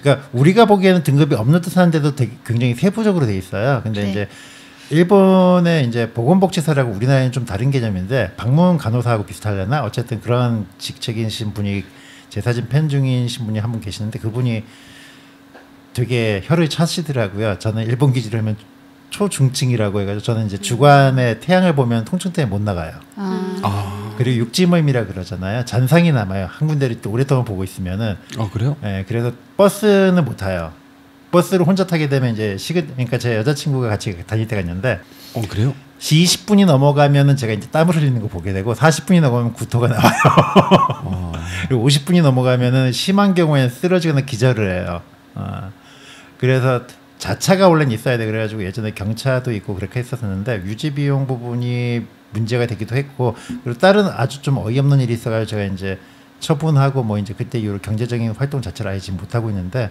그러니까 우리가 보기에는 등급이 없는 듯한데도 되게 굉장히 세부적으로 돼 있어요. 근데 이제 일본의 이제 보건복지사라고 우리나라에는 좀 다른 개념인데 방문 간호사하고 비슷하려나 어쨌든 그런 직책이신 분이 제 사진 팬 중이신 분이 한 분 계시는데 그분이 되게 혀를 차시더라고요. 저는 일본 기준으로 하면 초중증이라고 해가지고 저는 이제 주간에 태양을 보면 통증 때문에 못 나가요. 그리고 육지모임이라 그러잖아요. 잔상이 남아요. 한 군데를 또 오랫동안 보고 있으면은. 그래요? 그래서 버스는 못 타요. 버스를 혼자 타게 되면 이제 그러니까 제 여자친구가 같이 다닐 때가 있는데. 그래요? 20분이 넘어가면은 제가 이제 땀을 흘리는 거 보게 되고 40분이 넘어가면 구토가 나와요. 그리고 50분이 넘어가면은 심한 경우에는 쓰러지거나 기절을 해요. 그래서 자차가 원래는 있어야 돼. 그래가지고 예전에 경차도 있고 그렇게 했었는데 유지 비용 부분이 문제가 되기도 했고 그리고 다른 아주 좀 어이없는 일이 있어가지고 제가 이제 처분하고 뭐 이제 그때 이후로 경제적인 활동 자체를 아예 지금 못 하고 있는데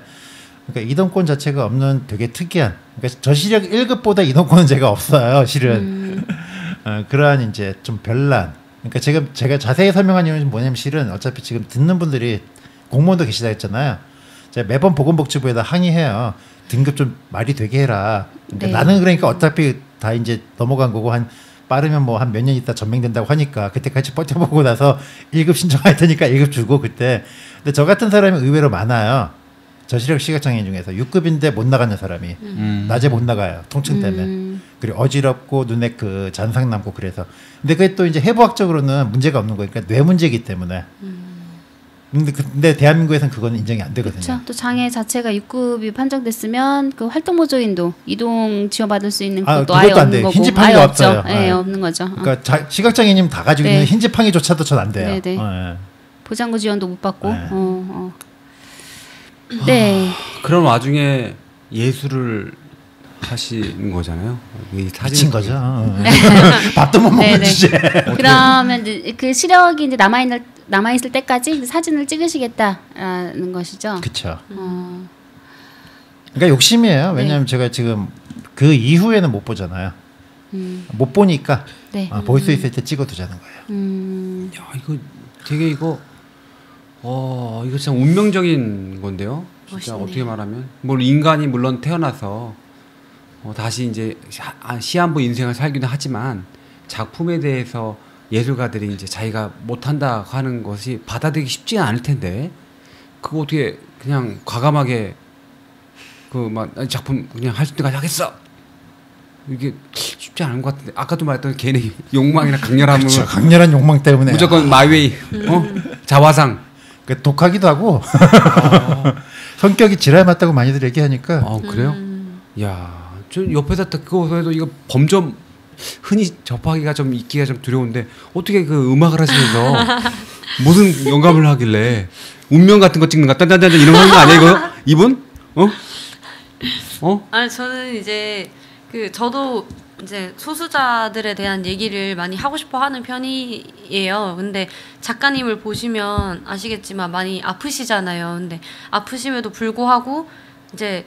그러니까 이동권 자체가 없는 되게 특이한 그러니까 저시력 1급보다 이동권은 제가 없어요. 실은 그러한 이제 좀 별난 그러니까 제가 자세히 설명한 이유는 뭐냐면 실은 어차피 지금 듣는 분들이 공무원도 계시다 했잖아요. 제가 매번 보건복지부에다 항의해요. 등급 좀 말이 되게 해라. 그러니까 네. 나는 그러니까 어차피 다 이제 넘어간 거고 한 빠르면 뭐 한 몇 년 있다 전맹된다고 하니까 그때까지 버텨보고 나서 1급 신청할 테니까 1급 주고 그때. 근데 저 같은 사람이 의외로 많아요. 저시력 시각장애인 중에서 6급인데 못 나가는 사람이 낮에 못 나가요. 통증 때문에. 그리고 어지럽고 눈에 그 잔상 남고 그래서. 근데 그게 또 이제 해부학적으로는 문제가 없는 거니까 뇌 문제이기 때문에. 근데 대한민국에서는 그건 인정이 안 되거든요. 그렇죠. 또 장애 자체가 6급이 판정됐으면 그 활동보조인도 이동 지원받을 수 있는 것도 아예 없는 거고 흰지팡이가 아예 없어요. 없죠. 네, 없는 거죠. 그러니까 시각장애인님 다 가지고 네. 있는 흰지팡이조차도 전 안 돼요. 네. 네. 보장구 지원도 못 받고. 네. 네. 그런 와중에 예술을 하시는 거잖아요. 이 미친 거죠. 밥도 못 먹는 주제. 그러면 이제 그 시력이 이제 남아 있을 때까지 사진을 찍으시겠다라는 것이죠. 그렇죠. 그러니까 욕심이에요. 왜냐하면 제가 지금 그 이후에는 못 보잖아요. 못 보니까 네. 볼 수 있을 때 찍어두자는 거예요. 야, 이거 되게 이거 진짜 운명적인 건데요. 진짜 멋있네요. 어떻게 말하면 인간이 물론 태어나서 다시 이제 시한부 인생을 살기도 하지만 작품에 대해서 예술가들이 이제 자기가 못한다 하는 것이 받아들이기 쉽지는 않을 텐데 그거 어떻게 그냥 과감하게 작품 그냥 할 때까지 하겠어 이게 쉽지 않은 것 같은데 아까도 말했던 개인의 욕망이나 강렬함을 그렇죠. 강렬한 욕망 때문에 무조건 마이웨이 자화상 그 독하기도 하고 성격이 지랄 맞다고 많이들 얘기하니까 그래요? 야, 저 옆에서 듣고 해도 이거 범접 흔히 접하기가 좀 있기가 좀 두려운데 어떻게 그 음악을 하시면서 무슨 영감을 하길래 운명 같은 거 찍는 거 딴딴딴 이런 거 하는 거 아니야 이거? 이분? 아니 저는 이제 저도 이제 소수자들에 대한 얘기를 많이 하고 싶어 하는 편이에요. 근데 작가님을 보시면 아시겠지만 많이 아프시잖아요. 근데 아프심에도 불구하고 이제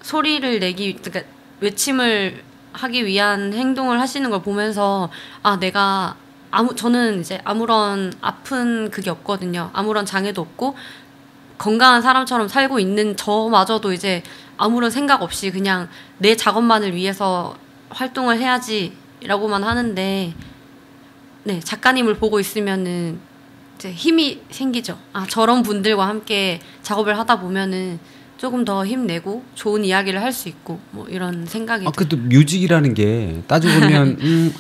소리를 그러니까 외침을 하기 위한 행동을 하시는 걸 보면서 저는 이제 아무런 아픈 그게 없거든요. 아무런 장애도 없고 건강한 사람처럼 살고 있는 저마저도 이제 아무런 생각 없이 그냥 내 작업만을 위해서 활동을 해야지라고만 하는데 네, 작가님을 보고 있으면은 이제 힘이 생기죠. 저런 분들과 함께 작업을 하다 보면은 조금 더 힘내고 좋은 이야기를 할 수 있고 뭐 이런 생각이. 그래도 뮤직이라는 게 따지고 보면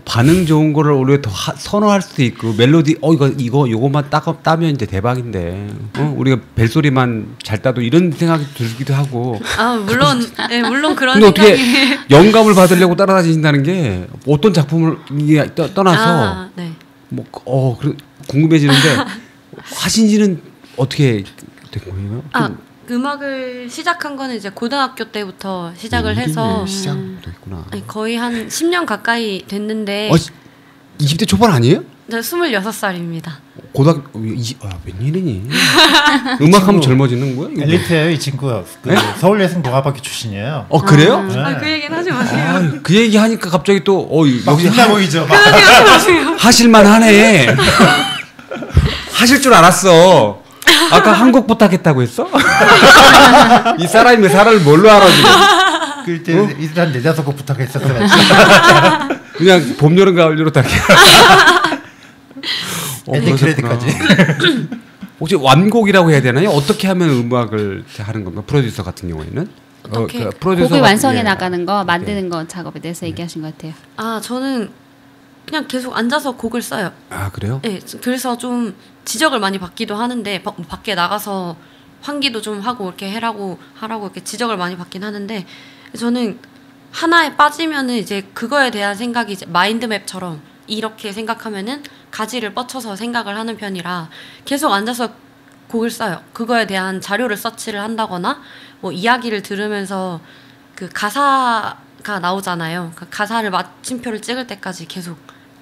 반응 좋은 거를 오히려 더 선호할 수도 있고 멜로디 요거만 따면 이제 대박인데 우리가 벨소리만 잘 따도 이런 생각이 들기도 하고. 물론 네, 물론 그런 근데 생각이. 어떻게 영감을 받으려고 따라다니신다는 게 어떤 작품을 떠나서 네. 궁금해지는데 하신 지는 어떻게 된 거예요? 음악을 시작한 거는 이제 고등학교 때부터 시작을 해서 시작도 있구나. 거의 한 10년 가까이 됐는데 20대 초반 아니에요? 저 26살입니다. 고등학교 웬일이니? 음악하면 젊어지는 거야? 엘리트예요 이 친구. 서울예술공학학교 출신이에요. 그래요? 네. 그 얘기는 하지 마세요. 그 얘기 하니까 갑자기 또 여기 빛나 보이죠. 하실만 하네. 하실 줄 알았어. 아까 한 곡 부탁했다고 했어? 이 사람이 왜 사람을 뭘로 알아 지금? 그때 일단 4-5곡 부탁했었어요. 그냥 봄, 여름, 가을, 여름 다 엔딩 크레딧까지. 혹시 완곡이라고 해야 되나요? 어떻게 하면 음악을 하는 건가? 프로듀서 같은 경우에는? 어떻게? 곡을 완성해 나가는 거, 만드는 거 작업에 대해서 얘기하신 것 같아요. 저는 그냥 계속 앉아서 곡을 써요. 그래요? 네, 그래서 좀 지적을 많이 받기도 하는데 밖에 나가서 환기도 좀 하고 이렇게 하라고 이렇게 지적을 많이 받긴 하는데 저는 하나에 빠지면은 이제 그거에 대한 생각이 이제 마인드맵처럼 이렇게 생각하면은 가지를 뻗쳐서 생각을 하는 편이라 계속 앉아서 곡을 써요. 그거에 대한 자료를 서치를 한다거나 뭐 이야기를 들으면서 그 가사가 나오잖아요. 그 가사를 마침표를 찍을 때까지 계속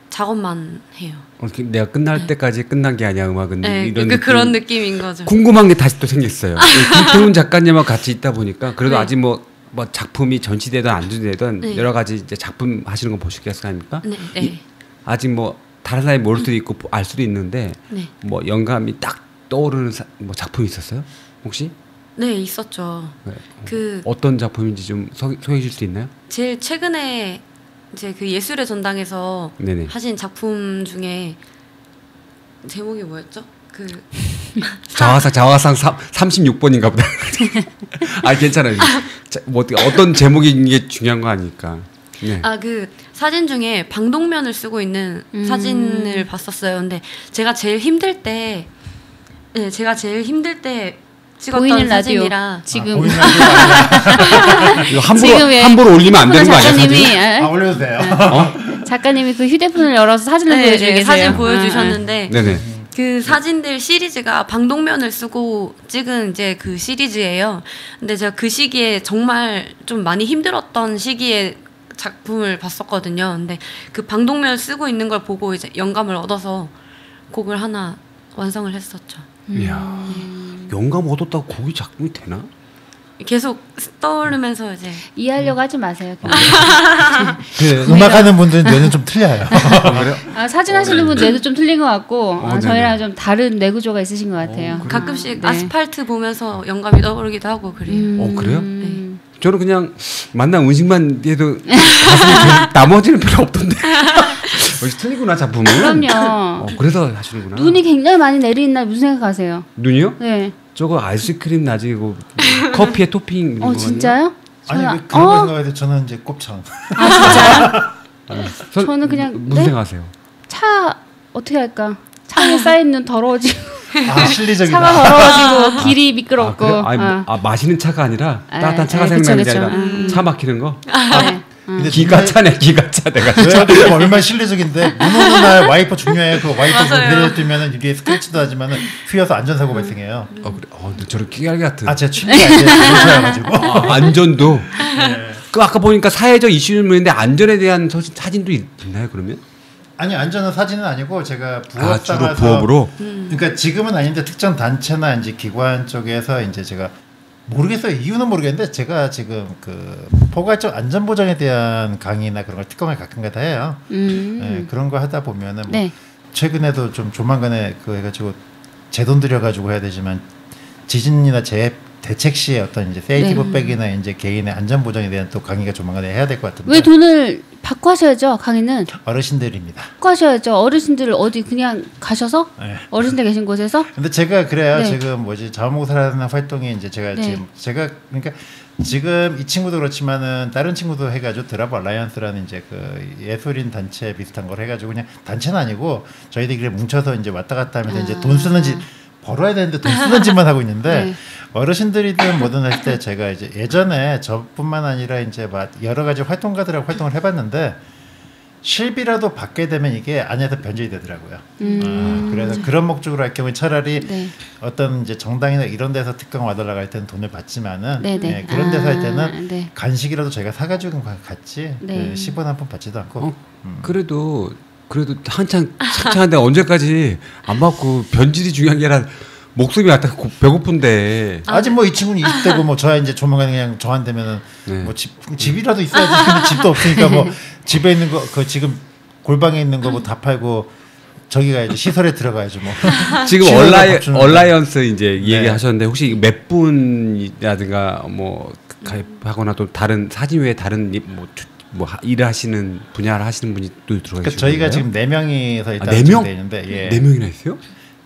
작업만 해요. 내가 끝날 때까지 끝난 게 아니야 음악은. 네, 이런 그런 느낌인 거죠. 궁금한 게 다시 또 생겼어요. 김태훈 작가님하고 같이 있다 보니까 그래도 아직 뭐 작품이 전시되든 안 전시되든 여러 가지 이제 작품 하시는 거 보시겠습니까? 네. 아직 다른 사람이 모를 수도 있고 알 수도 있는데 네. 뭐 영감이 딱 떠오르는 뭐 작품이 있었어요? 혹시? 네, 있었죠. 네. 그 어떤 작품인지 좀 소개해 줄 수 있나요? 제일 최근에 이제 그 예술의 전당에서 네네. 하신 작품 중에 제목이 뭐였죠? 그 자화상 36번인가 보다. 아 괜찮아요. 뭐 어떤 제목인 게 중요한 거 아니까. 네. 그 사진 중에 방독면을 쓰고 있는 사진을 봤었어요. 근데 제가 제일 힘들 때 찍었던 사진이라 지금 이거 함부로 올리면 안 되는 거 아니야? 작가님이 올려도 돼요. 작가님이 그 휴대폰을 열어서 사진을 보여주고 계세요. 사진 보여주셨는데 네네. 그 사진들 시리즈가 방독면을 쓰고 찍은 이제 그 시리즈예요. 근데 제가 그 시기에 정말 좀 많이 힘들었던 시기에 작품을 봤었거든요. 근데 그 방독면을 쓰고 있는 걸 보고 이제 영감을 얻어서 곡을 하나 완성을 했었죠. 이야, 영감 얻었다고 곡이 작품이 되나? 계속 떠오르면서 이제 이해하려고 하지 마세요. 그 음악하는 분들은 뇌는 좀 틀려요. 사진 하시는 분 뇌도 좀 틀린 것 같고 저희랑 좀 다른 뇌 구조가 있으신 것 같아요. 가끔씩 아스팔트 보면서 영감이 떠오르기도 하고 그래요. 그래요? 네. 저는 그냥 만난 음식만 해도 나머지는 별로 없던데. 역시 틀리구나 작품은. 그럼요. 그래서 하시는구나. 눈이 굉장히 많이 내리는 날 무슨 생각하세요? 눈이요? 네. 저거 아이스크림 나지고 커피에 토핑. 진짜요? 아니 그런 거 생각해도 저는 이제 곱창. 진짜요? 저는 그냥 무슨 생각하세요? 차 어떻게 할까? 차에 쌓인 눈 더러워지고 실리적이다. 차가 더러워지고 길이 미끄럽고. 마시는 차가 아니라 따뜻한 차가 생각나는 게 아니라 차 막히는 거. 근데 기가차네 기가차 내가. 왜 얼마나 실리적인데 문 오는 날 와이퍼 중요해. 그 와이퍼 내려뜨면은 이게 스크래치도 하지만은 휘어서 안전사고 발생해요. 그래. 근데 저런 끼갈기 같은. 제 취미가 이제 그거여가지고. 안전도. 그 아까 보니까 사회적 이슈였는데 안전에 대한 사진도 있나요 그러면? 아니 안전한 사진은 아니고 제가 부업 주로 삼아서 부업으로. 그러니까 지금은 아닌데 특정 단체나 이제 기관 쪽에서 이제 제가 모르겠어요. 이유는 모르겠는데 제가 지금 그 포괄적 안전 보장에 대한 강의나 그런 걸 특강을 가끔가다 해요. 네, 그런 거 하다 보면은 뭐 최근에도 좀 조만간에 그 해가지고 제 돈 들여가지고 해야 되지만 지진이나 재해 대책 시에 어떤 이제 세이프백이나 이제 개인의 안전 보장에 대한 또 강의가 조만간에 해야 될 것 같은데. 왜 돈을 받고 하셔야죠 강의는? 어르신들입니다. 받고 하셔야죠. 어르신들 어디 그냥 가셔서 어르신들 계신 곳에서? 근데 제가 그래요. 지금 자원봉사라는 활동이 이제 제가 제가 그러니까 지금 이 친구도 그렇지만은 다른 친구도 해가지고 드라브 알라이언스라는 이제 그 예술인 단체 비슷한 걸 해가지고 그냥 단체는 아니고 저희들끼리 뭉쳐서 이제 왔다 갔다 하면서 이제 돈 쓰는지 벌어야 되는데 돈 쓰는 짓만 하고 있는데 어르신들이든 뭐든 할 때 제가 이제 예전에 저뿐만 아니라 이제 막 여러 가지 활동가들하고 활동을 해봤는데 실비라도 받게 되면 이게 안에서 변질이 되더라고요. 그래서 그런 목적으로 할 경우에 차라리 어떤 이제 정당이나 이런 데서 특강 와달라고 할 때는 돈을 받지만은 그런 데서 할 때는 간식이라도 저희가 사가지고 같이 10원 한 푼 받지도 않고. 그래도 한창 창창한데 언제까지 안 받고 변질이 중요한 게 아니라 목숨이 갖다 배고픈데. 아직 뭐 이 친구는 20대고 뭐 저야 이제 조만간 그냥 저한테면은 뭐 집이라도 있어야지. 근데 집도 없으니까 뭐 집에 있는 거 그 지금 골방에 있는 거 뭐 다 팔고 저기 가야지 시설에 들어가야지 뭐. 지금 얼라이언스 이제 얘기하셨는데 혹시 몇 분이라든가 뭐 가입하거나 또 다른 사진 외에 다른 뭐 일을 하시는 분야를 하시는 분이 또 들어가 계시고. 그러니까 저희가 지금 4명이서 일단 4명? 돼 있는데 4명이나 있어요?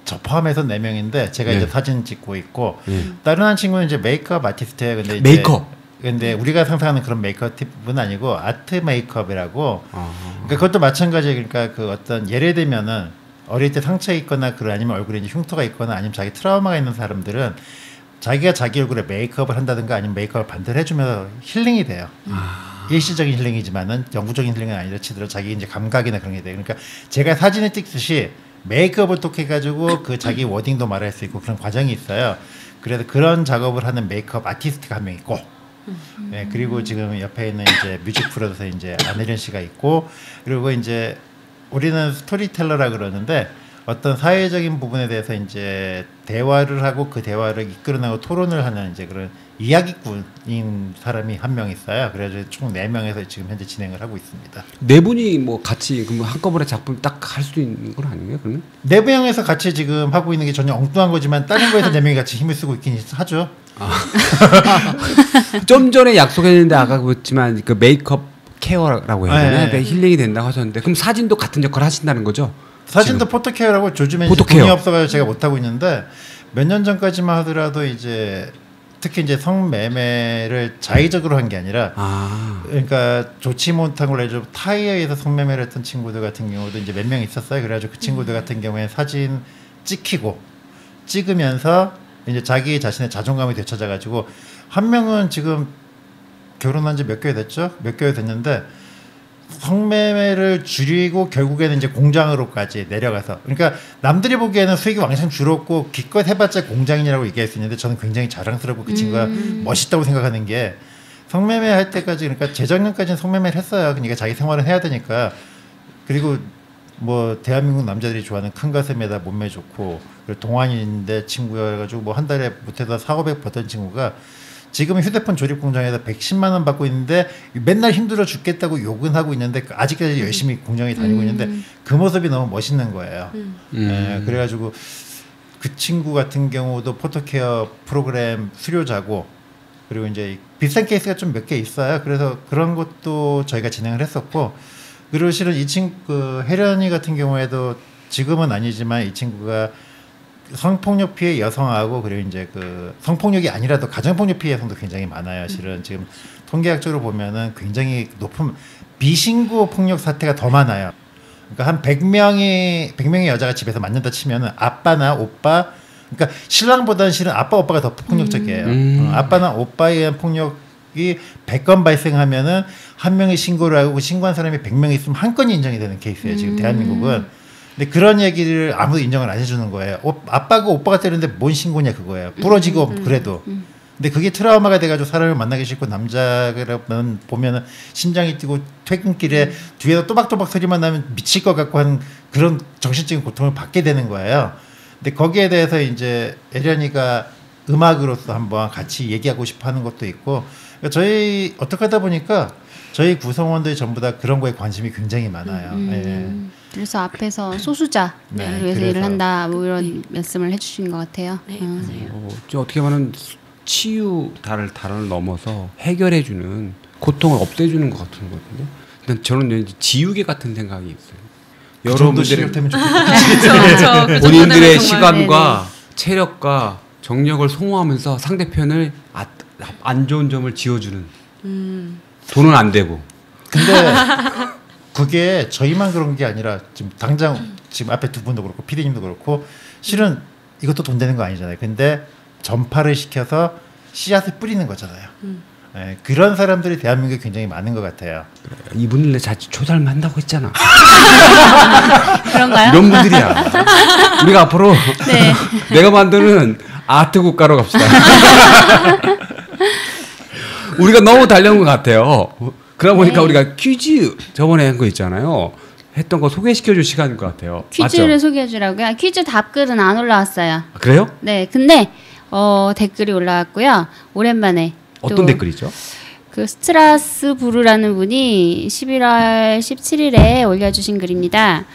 저 포함해서 4명인데 제가 이제 사진 찍고 있고 다른 한 친구는 이제 메이크업 아티스트예요. 근데 메이크업. 근데 우리가 상상하는 그런 메이크업 팁은 아니고 아트 메이크업이라고. 그러니까 그것도 마찬가지예요. 그러니까 그 어떤 예를 들면은 어릴 때 상처 있거나 그런 아니면 얼굴에 이제 흉터가 있거나 아니면 자기 트라우마가 있는 사람들은 자기가 자기 얼굴에 메이크업을 한다든가 아니면 메이크업을 반대로 해주면서 힐링이 돼요. 일시적인 힐링이지만은 영구적인 힐링은 아니라 치더라도 자기 이제 감각이나 그런 게 돼요. 그러니까 제가 사진을 찍듯이 메이크업을 또 해가지고 그 자기 워딩도 말할 수 있고 그런 과정이 있어요. 그래서 그런 작업을 하는 메이크업 아티스트가 한 명 있고, 그리고 지금 옆에 있는 이제 뮤직 프로듀서 이제 안혜련 씨가 있고, 그리고 이제 우리는 스토리텔러라 그러는데 어떤 사회적인 부분에 대해서 이제 대화를 하고 그 대화를 이끌어내고 토론을 하는 이제 그런 이야기꾼인 사람이 한 명 있어요. 그래서 총 4명에서 지금 현재 진행을 하고 있습니다. 4분이 뭐 같이 한꺼번에 작품 딱 할 수 있는 건 아니에요? 그러면? 4명에서 같이 지금 하고 있는 게 전혀 엉뚱한 거지만 다른 거에서 4명이 같이 힘을 쓰고 있긴 하죠. 좀 전에 약속했는데 아까 그랬지만 그 메이크업 케어라고 해야 되나? 네. 힐링이 된다고 하셨는데 그럼 사진도 같은 역할을 하신다는 거죠? 사진도 지금? 포토케어라고 요즘에 돈이 없어가지고 제가 못하고 있는데 몇 년 전까지만 하더라도 이제 특히 이제 성매매를 자의적으로 한 게 아니라 그러니까 좋지 못한 걸로 해서 타이어에서 성매매를 했던 친구들 같은 경우도 이제 몇 명 있었어요. 그래가지고 그 친구들 같은 경우에 사진 찍으면서 이제 자기 자신의 자존감이 되찾아가지고 한 명은 지금 결혼한 지 몇 개월 됐죠? 몇 개월 됐는데 성매매를 줄이고 결국에는 이제 공장으로까지 내려가서 그러니까 남들이 보기에는 수익이 왕창 줄었고 기껏 해봤자 공장이라고 얘기할 수 있는데 저는 굉장히 자랑스럽고 그 친구가 멋있다고 생각하는 게 성매매 할 때까지 그러니까 재작년까지는 성매매를 했어요. 그러니까 자기 생활은 해야 되니까 그리고 뭐 대한민국 남자들이 좋아하는 큰 가슴에다 몸매 좋고 그리고 동안인데 친구여가지고 뭐 한 달에 못해도 400-500 버던 친구가 지금 휴대폰 조립 공장에다 110만 원 받고 있는데 맨날 힘들어 죽겠다고 욕은 하고 있는데 아직까지 열심히 공장에 다니고 있는데 그 모습이 너무 멋있는 거예요. 네, 그래가지고 그 친구 같은 경우도 포토케어 프로그램 수료자고 그리고 이제 비슷한 케이스가 좀 몇 개 있어요. 그래서 그런 것도 저희가 진행을 했었고 그리고 실은 이 친구 혜련이 같은 경우에도 지금은 아니지만 이 친구가 성폭력 피해 여성하고 그리고 이제 그 성폭력이 아니라도 가정폭력 피해 여성도 굉장히 많아요. 실은 지금 통계학적으로 보면은 굉장히 높은 비신고 폭력 사태가 더 많아요. 그러니까 한 100명의 여자가 집에서 맞는다 치면은 아빠나 오빠 그러니까 신랑보다는 실은 아빠 오빠가 더 폭력적이에요. 아빠나 오빠에 의한 폭력이 100건 발생하면은 한 명이 신고를 하고 그 신고한 사람이 100명 있으면 한 건이 인정이 되는 케이스예요. 지금 대한민국은. 근데 그런 얘기를 아무도 인정을 안 해주는 거예요. 아빠가 오빠가 때렸는데 뭔 신고냐 그거예요. 부러지고 그래도. 근데 그게 트라우마가 돼가지고 사람을 만나기 싫고 남자라면 보면은 심장이 뛰고 퇴근길에 뒤에서 또박또박 소리만 나면 미칠 것 같고 하는 그런 정신적인 고통을 받게 되는 거예요. 근데 거기에 대해서 이제 에련이가 음악으로서 한번 같이 얘기하고 싶어 하는 것도 있고 그러니까 저희 어떻게 하다 보니까 저희 구성원들이 전부 다 그런 거에 관심이 굉장히 많아요. 예. 그래서 앞에서 소수자 그래서 일을 한다 뭐 이런 말씀을 해주신 것 같아요. 네, 맞아요. 어떻게 보면 치유 단어를 넘어서 해결해주는 고통을 없애주는 것 같은 거거든요. 일단 저는 지우개 같은 생각이 있어요. 여러분들의 본인들의 시간과 체력과 정력을 소모하면서 상대편을 안 좋은 점을 지워주는. 돈은 안 되고. 근데 그게 저희만 그런 게 아니라 지금 당장 지금 앞에 두 분도 그렇고 PD님도 그렇고 실은 이것도 돈 되는 거 아니잖아요. 근데 전파를 시켜서 씨앗을 뿌리는 거잖아요. 네, 그런 사람들이 대한민국에 굉장히 많은 것 같아요. 이분을 내 자칫 초달만다고 했잖아. 그런가요? 이런 분들이야. 우리가 앞으로 내가 만드는 아트 국가로 갑시다. 우리가 너무 달려온 것 같아요. 그러다 보니까 우리가 퀴즈 저번에 한 거 있잖아요. 했던 거 소개시켜줄 시간인 것 같아요. 퀴즈를 맞죠? 소개해주라고요? 퀴즈 답글은 안 올라왔어요. 아, 그래요? 네, 근데 댓글이 올라왔고요. 오랜만에 어떤 댓글이죠? 그 스트라스부르라는 분이 11월 17일에 올려주신 글입니다.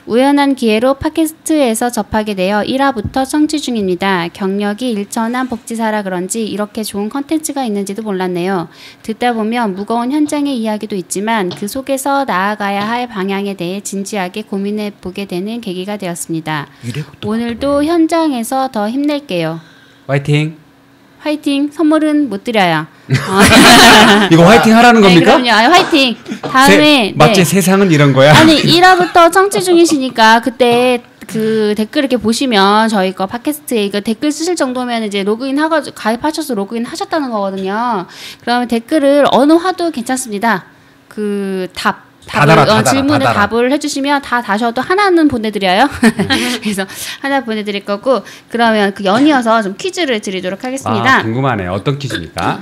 우연한 기회로 팟캐스트에서 접하게 되어 1화부터 청취 중입니다. 경력이 일천한 복지사라 그런지 이렇게 좋은 컨텐츠가 있는지도 몰랐네요. 듣다 보면 무거운 현장의 이야기도 있지만 그 속에서 나아가야 할 방향에 대해 진지하게 고민해 보게 되는 계기가 되었습니다. 오늘도 현장에서 더 힘낼게요. 화이팅! 화이팅! 선물은 못 드려요. 이거 화이팅 하라는 겁니까? 네, 그럼요. 화이팅! 다음에 맞지? 세상은 이런 거야? 아니 1화부터 청취 중이시니까 그때 그 댓글 이렇게 보시면 저희 거 팟캐스트에 이거 댓글 쓰실 정도면 이제 로그인 하가지고 가입하셔서 로그인 하셨다는 거거든요. 그러면 댓글을 어느 화도 괜찮습니다. 그 질문에 답을 해주시면 다 다셔도 하나는 보내드려요. 그래서 하나 보내드릴 거고 그러면 그 연이어서 좀 퀴즈를 드리도록 하겠습니다. 궁금하네요. 어떤 퀴즈입니까?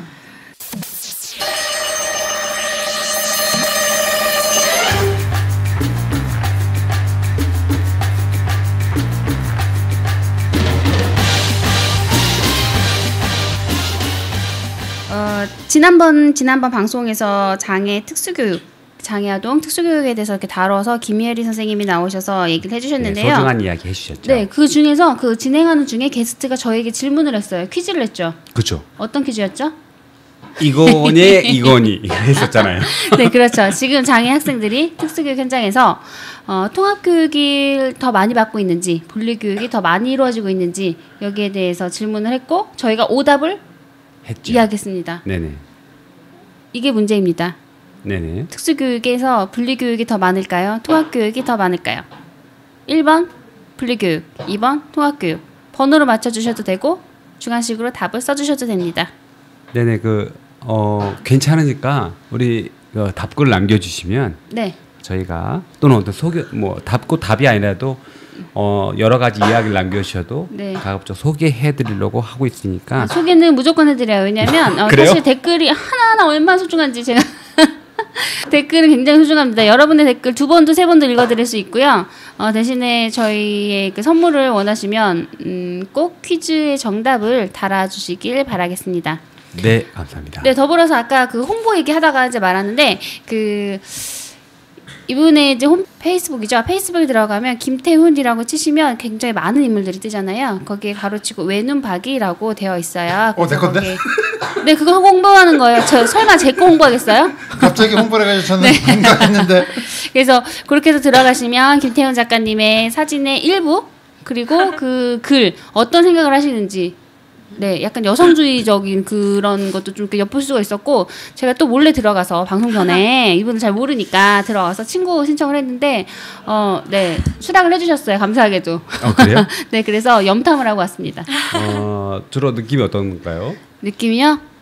지난번 방송에서 장애 특수교육, 장애아동 특수교육에 대해서 이렇게 다뤄서 김예리 선생님이 나오셔서 얘기를 해주셨는데요. 네, 소중한 이야기 해주셨죠. 네, 그 중에서 그 진행하는 중에 게스트가 저에게 질문을 했어요. 퀴즈를 했죠. 그렇죠. 어떤 퀴즈였죠? 이건희 했었잖아요. 네, 그렇죠. 지금 장애 학생들이 특수교육 현장에서 통합교육을 더 많이 받고 있는지, 분리교육이 더 많이 이루어지고 있는지 여기에 대해서 질문을 했고 저희가 오답을 했죠. 이야기했습니다. 네네. 이게 문제입니다. 네네. 특수교육에서 분리교육이 더 많을까요? 통합교육이 더 많을까요? 1번 분리교육, 2번 통합교육. 번호로 맞춰주셔도 되고 주관식으로 답을 써주셔도 됩니다. 네네. 괜찮으니까 우리 답글 남겨주시면 네. 저희가 또는 어떤 답고 답이 아니라도 여러 가지 이야기를 남겨주셔도 네. 가급적 소개해드리려고 하고 있으니까. 소개는 무조건 해드려요. 왜냐하면 사실 댓글이 하나하나 얼마나 소중한지 제가 댓글은 굉장히 소중합니다. 여러분의 댓글 2번도 3번도 읽어드릴 수 있고요. 대신에 저희의 그 선물을 원하시면 꼭 퀴즈의 정답을 달아주시길 바라겠습니다. 네, 감사합니다. 네, 더불어서 아까 그 홍보 얘기하다가 이제 말하는데 이분의 이제 페이스북이죠. 페이스북에 들어가면 김태훈이라고 치시면 굉장히 많은 인물들이 뜨잖아요. 거기에 가로치고 외눈박이라고 되어 있어요. 내 건데? 네, 그거 홍보하는 거예요. 설마 제 거 홍보하겠어요? 갑자기 홍보를 해가지고 저는 생각했는데. 그래서 그렇게 해서 들어가시면 김태훈 작가님의 사진의 일부 그리고 그 글 어떤 생각을 하시는지 네, 약간 여성주의적인 그런 것도 좀 엿볼 수가 있었고 제가 또 몰래 들어가서 방송 전에 이분은 잘 모르니까 들어가서 친구 신청을 했는데 네, 수락을 해주셨어요. 감사하게도. 그래요? 네, 그래서 염탐을 하고 왔습니다. 주로 느낌이 어떤가요? 느낌이요?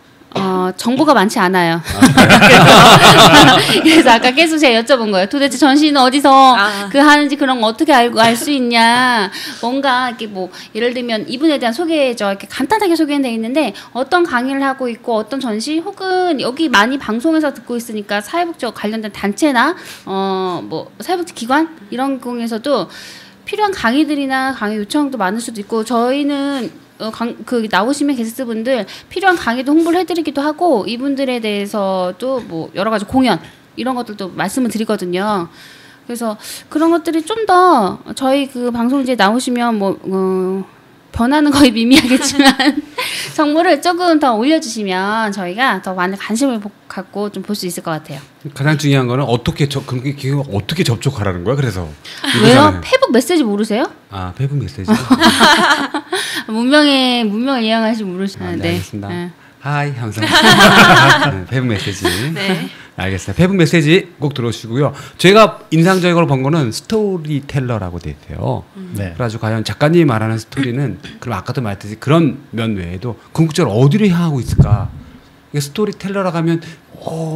정보가 많지 않아요. 그래서 아까 계속 제가 여쭤본 거예요. 도대체 전시는 어디서 하는지 그런 거 어떻게 알 수 있냐. 뭔가 이렇게 예를 들면 이분에 대한 소개죠. 이렇게 간단하게 소개는 돼 있는데 어떤 강의를 하고 있고 어떤 전시 혹은 여기 많이 방송에서 듣고 있으니까 사회복지와 관련된 단체나 사회복지 기관 이런 공에서도 필요한 강의들이나 강의 요청도 많을 수도 있고 저희는 나오시면 게스트분들 필요한 강의도 홍보를 해드리기도 하고 이분들에 대해서도 여러 가지 공연 이런 것들도 말씀을 드리거든요. 그래서 그런 것들이 좀 더 저희 그 방송지에 나오시면 변화는 거의 미미하겠지만 정보를 조금 더 올려주시면 저희가 더 많은 관심을 갖고 좀 볼 수 있을 것 같아요. 가장 중요한 거는 어떻게 접촉하라는 거야? 그래서 왜요? 페북 메시지 모르세요? 페북 메시지. 문명을 이용하시면 모르시는데. 네, 알겠습니다. 네. 하이 감사합니다. 페북 메시지. 네. 알겠어요. 페북 메시지 꼭 들어주시고요. 제가 인상적으로 본 거는 스토리텔러라고 돼 있어요. 네. 그래가지고 과연 작가님이 말하는 스토리는 그럼 아까도 말했듯이 그런 면 외에도 궁극적으로 어디로 향하고 있을까? 스토리텔러라고 하면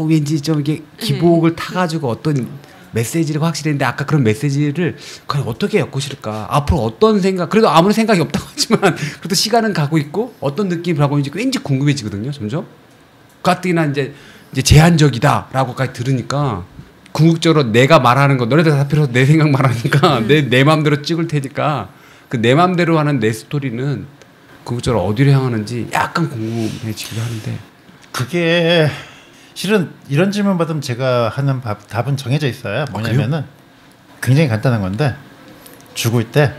왠지 좀 이게 기복을 타가지고 어떤 메시지를 확실했는데 아까 그런 메시지를 과연 어떻게 엮으실까? 앞으로 어떤 생각? 그래도 아무런 생각이 없다고 하지만 그래도 시간은 가고 있고 어떤 느낌을 하고 있는지 왠지 궁금해지거든요. 점점. 가뜩이나 이제 제한적이다라고까지 들으니까 궁극적으로 내가 말하는 거 너네들 다 필요 없어 내 생각 말하니까 내 마음대로 찍을 테니까 그 내 마음대로 하는 내 스토리는 궁극적으로 어디로 향하는지 약간 궁금해지기도 하는데 그게 실은 이런 질문 받으면 제가 하는 답은 정해져 있어요. 뭐냐면은 굉장히 간단한 건데 죽을 때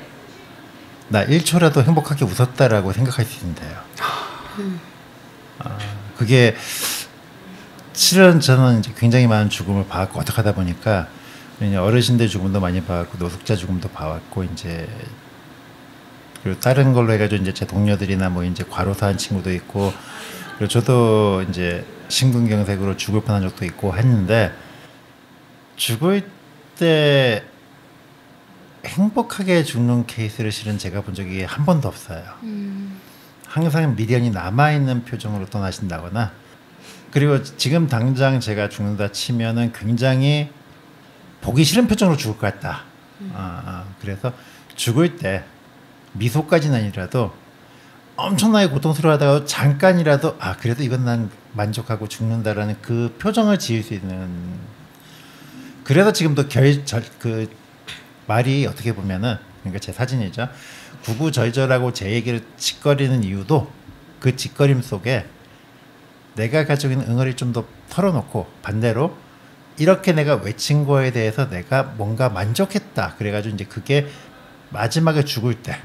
나 1초라도 행복하게 웃었다라고 생각할 수 있으면 돼요. 그게 실은 저는 이제 굉장히 많은 죽음을 봐왔고 어떻게 하다 보니까 어르신들 죽음도 많이 봐왔고 노숙자 죽음도 봐왔고 이제 그리고 다른 걸로 해가지고 이제 제 동료들이나 이제 과로사한 친구도 있고 그리고 저도 이제 심근경색으로 죽을 뻔한 적도 있고 했는데 죽을 때 행복하게 죽는 케이스를 실은 제가 본 적이 한 번도 없어요. 항상 미련이 남아있는 표정으로 떠나신다거나 그리고 지금 당장 제가 죽는다 치면은 굉장히 보기 싫은 표정으로 죽을 것 같다. 그래서 죽을 때 미소까지는 아니라도 엄청나게 고통스러워하다가 잠깐이라도 그래도 이건 난 만족하고 죽는다라는 그 표정을 지을 수 있는 그래서 지금도 그 말이 어떻게 보면은 그러니까 제 사진이죠. 구구절절하고 제 얘기를 짓거리는 이유도 그 짓거림 속에 내가 가지고 있는 응어리를 좀 더 털어놓고 반대로 이렇게 내가 외친 거에 대해서 내가 뭔가 만족했다. 그래가지고 이제 그게 마지막에 죽을 때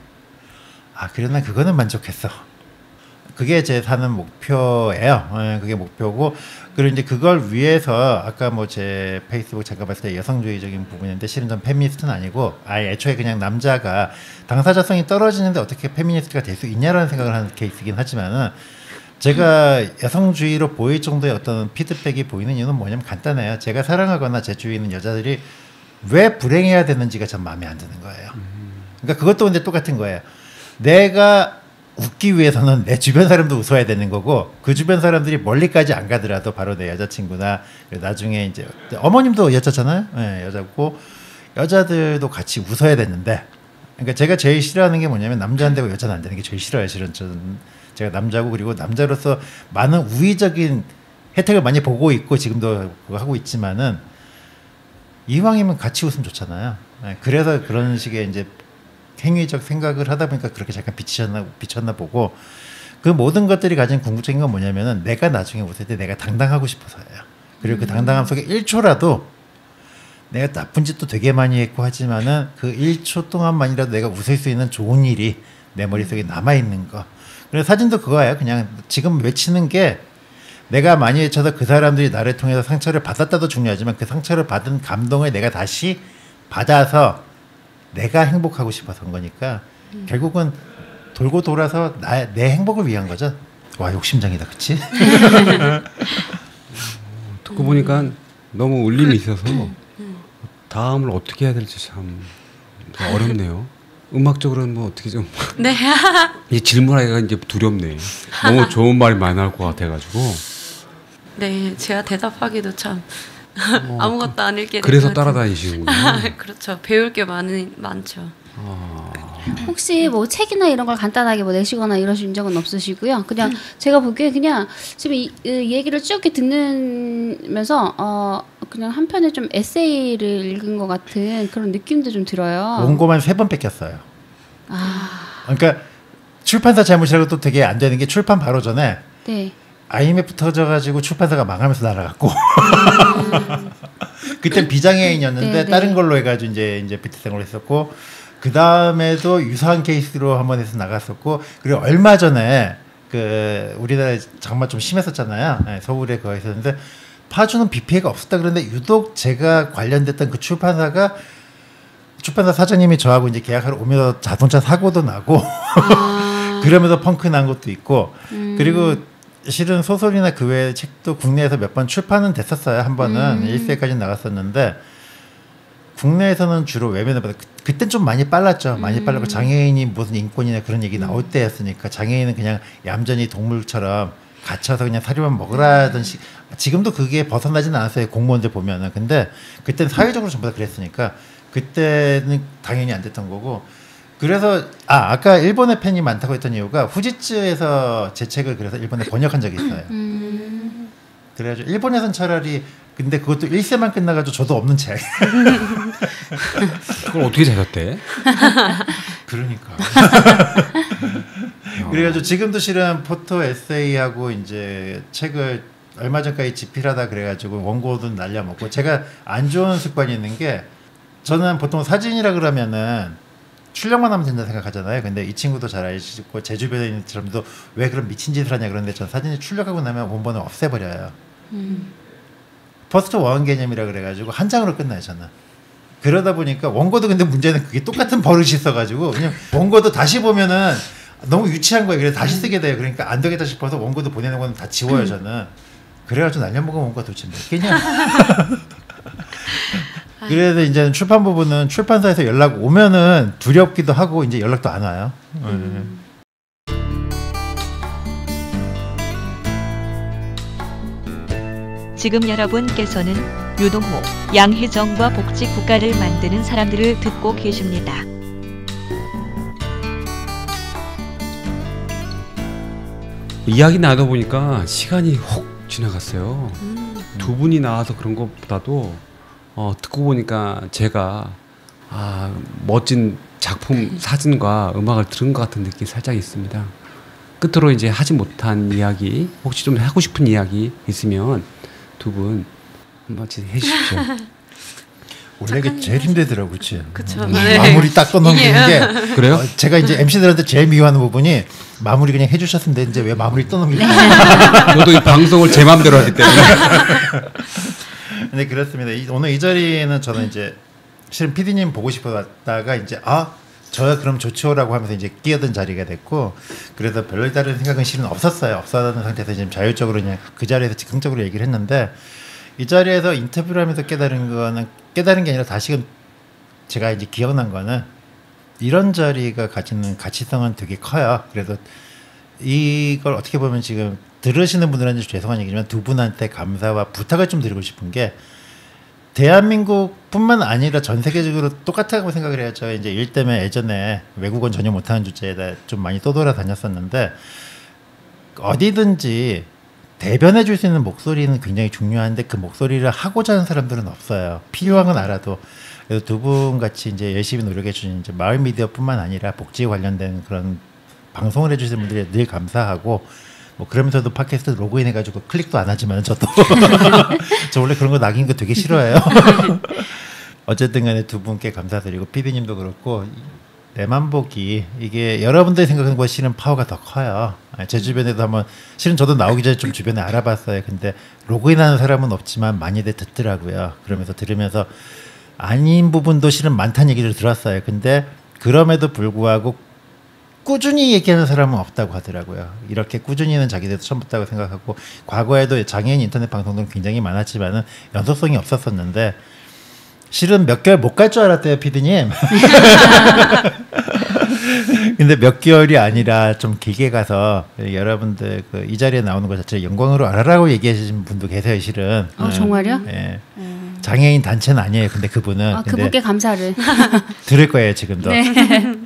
그래 난 그거는 만족했어. 그게 제 사는 목표예요. 그게 목표고 그리고 이제 그걸 위해서 아까 뭐 제 페이스북 제가 봤을 때 여성주의적인 부분인데 실은 전 페미니스트는 아니고 애초에 그냥 남자가 당사자성이 떨어지는데 어떻게 페미니스트가 될 수 있냐라는 생각을 하는 케이스이긴 하지만은 제가 여성주의로 보일 정도의 어떤 피드백이 보이는 이유는 뭐냐면 간단해요. 제가 사랑하거나 제 주위에 있는 여자들이 왜 불행해야 되는지가 참 마음에 안 드는 거예요. 그러니까 그것도 근데 똑같은 거예요. 내가 웃기 위해서는 내 주변 사람도 웃어야 되는 거고 그 주변 사람들이 멀리까지 안 가더라도 바로 내 여자친구나 나중에 이제 어머님도 여자잖아요. 네, 여자고 여자들도 같이 웃어야 되는데 그러니까 제가 제일 싫어하는 게 뭐냐면 남자 안 되고 여자는 안 되는 게 제일 싫어요. 실은 제가 남자고 그리고 남자로서 많은 우위적인 혜택을 많이 보고 있고 지금도 그거 하고 있지만은 이왕이면 같이 웃으면 좋잖아요. 네, 그래서 그런 식의 이제 행위적 생각을 하다 보니까 그렇게 잠깐 비쳤나 보고 그 모든 것들이 가진 궁극적인 건 뭐냐면은 내가 나중에 웃을 때 내가 당당하고 싶어서예요. 그리고 그 당당함 속에 1초라도 내가 나쁜 짓도 되게 많이 했고 하지만은 그 1초 동안만이라도 내가 웃을 수 있는 좋은 일이 내 머릿속에 남아있는 거. 그래서 사진도 그거예요. 그냥 지금 외치는 게 내가 많이 외쳐서 그 사람들이 나를 통해서 상처를 받았다도 중요하지만 그 상처를 받은 감동을 내가 다시 받아서 내가 행복하고 싶어서 한 거니까 결국은 돌고 돌아서 내 행복을 위한 거죠. 와 욕심장이다, 그치? 듣고 보니까 너무 울림이 있어서 다음을 어떻게 해야 될지 참 어렵네요. 음악적으로는 뭐 어떻게 좀 네. 이 질문하기가 이제 두렵네. 너무 좋은 말이 많이 나올 것 같아가지고. 네, 제가 대답하기도 참 아무것도 안 읽게 그래서 따라다니시는군요. 그렇죠. 배울 게 많죠. 혹시 뭐 책이나 이런 걸 간단하게 뭐 내시거나 이러신 적은 없으시고요. 그냥 제가 보기에 그냥 지금 이 얘기를 쭉 듣는면서 그냥 한편에 좀 에세이를 읽은 것 같은 그런 느낌도 좀 들어요. 원고만 3번 뺏겼어요. 그러니까 출판사 잘못이라고 또 되게 안 되는 게 출판 바로 전에 네. IMF 터져가지고 출판사가 망하면서 날아갔고 그땐 비장애인이었는데 네, 네. 다른 걸로 해가지고 이제 비트 생활을 했었고 그 다음에도 유사한 케이스로 한번 해서 나갔었고 그리고 얼마 전에 그 우리나라에 정말 좀 심했었잖아요. 네, 서울에 그거 있었는데 파주는 비 피해가 없었다 그런데 유독 제가 관련됐던 그 출판사 사장님이 저하고 이제 계약하러 오면서 자동차 사고도 나고 그러면서 펑크 난 것도 있고 그리고 실은 소설이나 그 외의 책도 국내에서 몇 번 출판은 됐었어요. 한 번은 1세까지 나갔었는데 국내에서는 주로 외면을 받아. 그땐 좀 많이 빨랐죠. 많이 빨랐고 장애인이 무슨 인권이나 그런 얘기 나올 때였으니까 장애인은 그냥 얌전히 동물처럼 갇혀서 그냥 사료만 먹으라던 식. 지금도 그게 벗어나지는 않았어요. 공무원들 보면은. 근데 그때는 사회적으로 전부 다 그랬으니까 그때는 당연히 안 됐던 거고. 그래서 아까 일본의 팬이 많다고 했던 이유가 후지츠에서 제 책을 그래서 일본에 번역한 적이 있어요. 그래가지고 일본에선 차라리 근데 그것도 1세만 끝나가지고 저도 없는 책. 그걸 어떻게 찾았대? 그러니까. 그래가지고 지금도 실은 포토 에세이하고 이제 책을 얼마 전까지 집필하다 그래가지고 원고도 날려먹고 제가 안 좋은 습관이 있는 게 저는 보통 사진이라 그러면은 출력만 하면 된다 생각하잖아요. 근데 이 친구도 잘 알고 제 주변에 있는 사람도 왜 그런 미친 짓을 하냐 그러는데 전 사진이 출력하고 나면 원본을 없애버려요. 퍼스트 원 개념이라 그래가지고 한 장으로 끝나요 저는. 그러다 보니까 원고도 근데 문제는 그게 똑같은 버릇이 있어가지고 그냥 원고도 다시 보면은 너무 유치한 거예요. 그래서 다시 쓰게 돼요. 그러니까 안 되겠다 싶어서 원고도 보내는 거는 다 지워요 저는. 그래가지고 날려먹은 원고가 도대체 몇 개냐. 그래서 이제 출판 부분은 출판사에서 연락 오면은 두렵기도 하고 이제 연락도 안 와요. 지금 여러분께서는 유동호, 양혜정과 복지 국가를 만드는 사람들을 듣고 계십니다. 이야기 나눠 보니까 시간이 혹 지나갔어요. 두 분이 나와서 그런 것보다도 듣고 보니까 제가 멋진 작품 사진과 음악을 들은 것 같은 느낌이 살짝 있습니다. 끝으로 이제 하지 못한 이야기, 혹시 좀 하고 싶은 이야기 있으면 두 분 한번 해주십시오. 원래 이게 제일 힘들더라고, 그렇지? 그쵸. 마무리 딱 떠넘기는 게. 그래요? 제가 이제 MC들한테 제일 미워하는 부분이 마무리 그냥 해주셨으면 되는데 왜 마무리 떠넘기지? 저도 이 방송을 제 마음대로 하기 때문에. 네, 그렇습니다. 오늘 이 자리에는 저는 이제 실은 PD님 보고 싶었다가 이제 저야 그럼 좋죠라고 하면서 이제 끼어든 자리가 됐고, 그래서 별로 다른 생각은 실은 없었어요. 없었던 상태에서 지금 자율적으로 그냥 그 자리에서 즉흥적으로 얘기를 했는데, 이 자리에서 인터뷰를 하면서 깨달은 게 아니라 다시금 제가 이제 기억난 거는 이런 자리가 가지는 가치성은 되게 커요. 그래서 이걸 어떻게 보면 지금 들으시는 분들한테 죄송한 얘기지만 두 분한테 감사와 부탁을 좀 드리고 싶은 게, 대한민국뿐만 아니라 전 세계적으로 똑같다고 생각을 해요. 저 이제 일 때문에 예전에 외국어는 전혀 못하는 주제에다 좀 많이 떠돌아다녔었는데, 어디든지 대변해 줄 수 있는 목소리는 굉장히 중요한데 그 목소리를 하고자 하는 사람들은 없어요. 필요한 건 알아도. 그래서 두 분 같이 이제 열심히 노력해 주신 이제 마을 미디어뿐만 아니라 복지에 관련된 그런 방송을 해주시는 분들이 늘 감사하고, 뭐 그러면서도 팟캐스트 로그인 해가지고 클릭도 안 하지만 저도 저 원래 그런 거 낙인 거 되게 싫어해요. 어쨌든 간에 두 분께 감사드리고, PD님도 그렇고, 내만 보기 이게 여러분들이 생각하는 것보다 실은 파워가 더 커요. 제 주변에도 한번, 실은 저도 나오기 전에 좀 주변에 알아봤어요. 근데 로그인하는 사람은 없지만 많이들 듣더라고요. 그러면서 들으면서 아닌 부분도 실은 많다는 얘기를 들었어요. 근데 그럼에도 불구하고 꾸준히 얘기하는 사람은 없다고 하더라고요. 이렇게 꾸준히는 자기들도 처음 봤다고 생각하고, 과거에도 장애인 인터넷 방송들은 굉장히 많았지만은 연속성이 없었었는데, 실은 몇 개월 못 갈 줄 알았대요, 피디님. 근데 몇 개월이 아니라 좀 길게 가서 여러분들 이 자리에 나오는 것 자체를 영광으로 알아라고 얘기하시는 분도 계세요, 실은. 정말요? 네. 장애인 단체는 아니에요. 근데 그분은. 근데 그분께 감사를. 들을 거예요, 지금도. 네.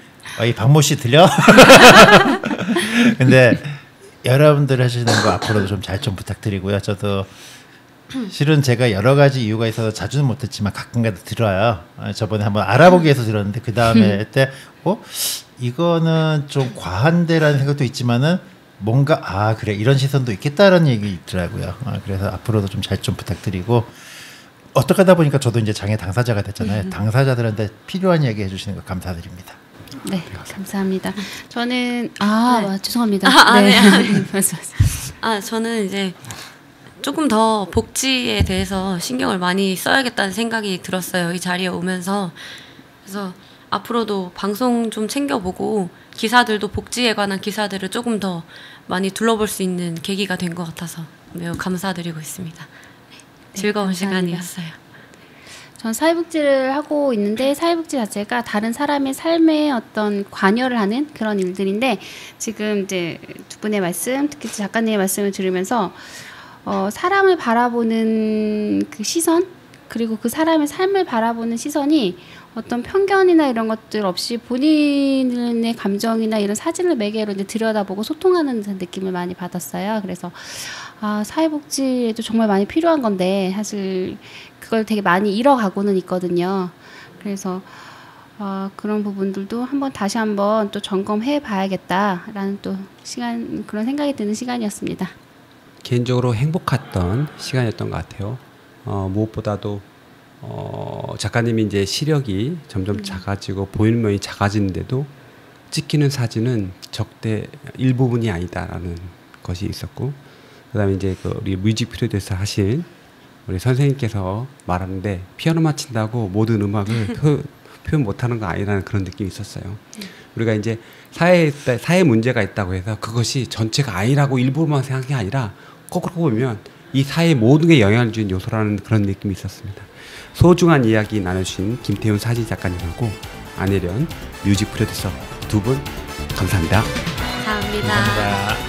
이 박모 씨 들려? 근데 여러분들 하시는 거 앞으로도 좀 잘 좀 부탁드리고요. 저도 실은 제가 여러 가지 이유가 있어서 자주는 못했지만 가끔가다 들어요. 저번에 한번 알아보기 위해서 들었는데 그 다음에 때 이거는 좀 과한데라는 생각도 있지만은 뭔가 그래 이런 시선도 있겠다라는 얘기 있더라고요. 그래서 앞으로도 좀 잘 좀 부탁드리고, 어떻게 하다 보니까 저도 이제 장애 당사자가 됐잖아요. 당사자들한테 필요한 얘기 해주시는 거 감사드립니다. 네, 감사합니다. 저는 죄송합니다. 저는 이제 조금 더 복지에 대해서 신경을 많이 써야겠다는 생각이 들었어요. 이 자리에 오면서. 그래서 앞으로도 방송 좀 챙겨보고, 기사들도 복지에 관한 기사들을 조금 더 많이 둘러볼 수 있는 계기가 된 것 같아서 매우 감사드리고 있습니다. 즐거운 시간이었어요. 전 사회복지를 하고 있는데, 사회복지 자체가 다른 사람의 삶에 어떤 관여를 하는 그런 일들인데, 지금 이제 두 분의 말씀, 특히 작가님의 말씀을 들으면서 사람을 바라보는 그 시선, 그리고 그 사람의 삶을 바라보는 시선이 어떤 편견이나 이런 것들 없이 본인의 감정이나 이런 사진을 매개로 이제 들여다보고 소통하는 느낌을 많이 받았어요. 그래서 사회복지에도 정말 많이 필요한 건데 사실 그걸 되게 많이 잃어가고는 있거든요. 그래서 그런 부분들도 다시 한번 또 점검해 봐야겠다라는 또 그런 생각이 드는 시간이었습니다. 개인적으로 행복했던 시간이었던 것 같아요. 무엇보다도 작가님이 이제 시력이 점점 작아지고 보이는 면이 작아지는데도 찍히는 사진은 적대 일부분이 아니다라는 것이 있었고, 그다음에 이제 우리 뮤직비디오에서 하신 우리 선생님께서 말하는데, 피아노만 친다고 모든 음악을 표현 못하는 거 아니라는 그런 느낌이 있었어요. 우리가 이제 사회 문제가 있다고 해서 그것이 전체가 아니라고 일부만 생각이 아니라 거꾸로 보면 이 사회 모든 게 영향을 주는 요소라는 그런 느낌이 있었습니다. 소중한 이야기 나눠주신 김태훈 사진 작가님하고 안혜련 뮤직 프로듀서 두 분 감사합니다. 감사합니다.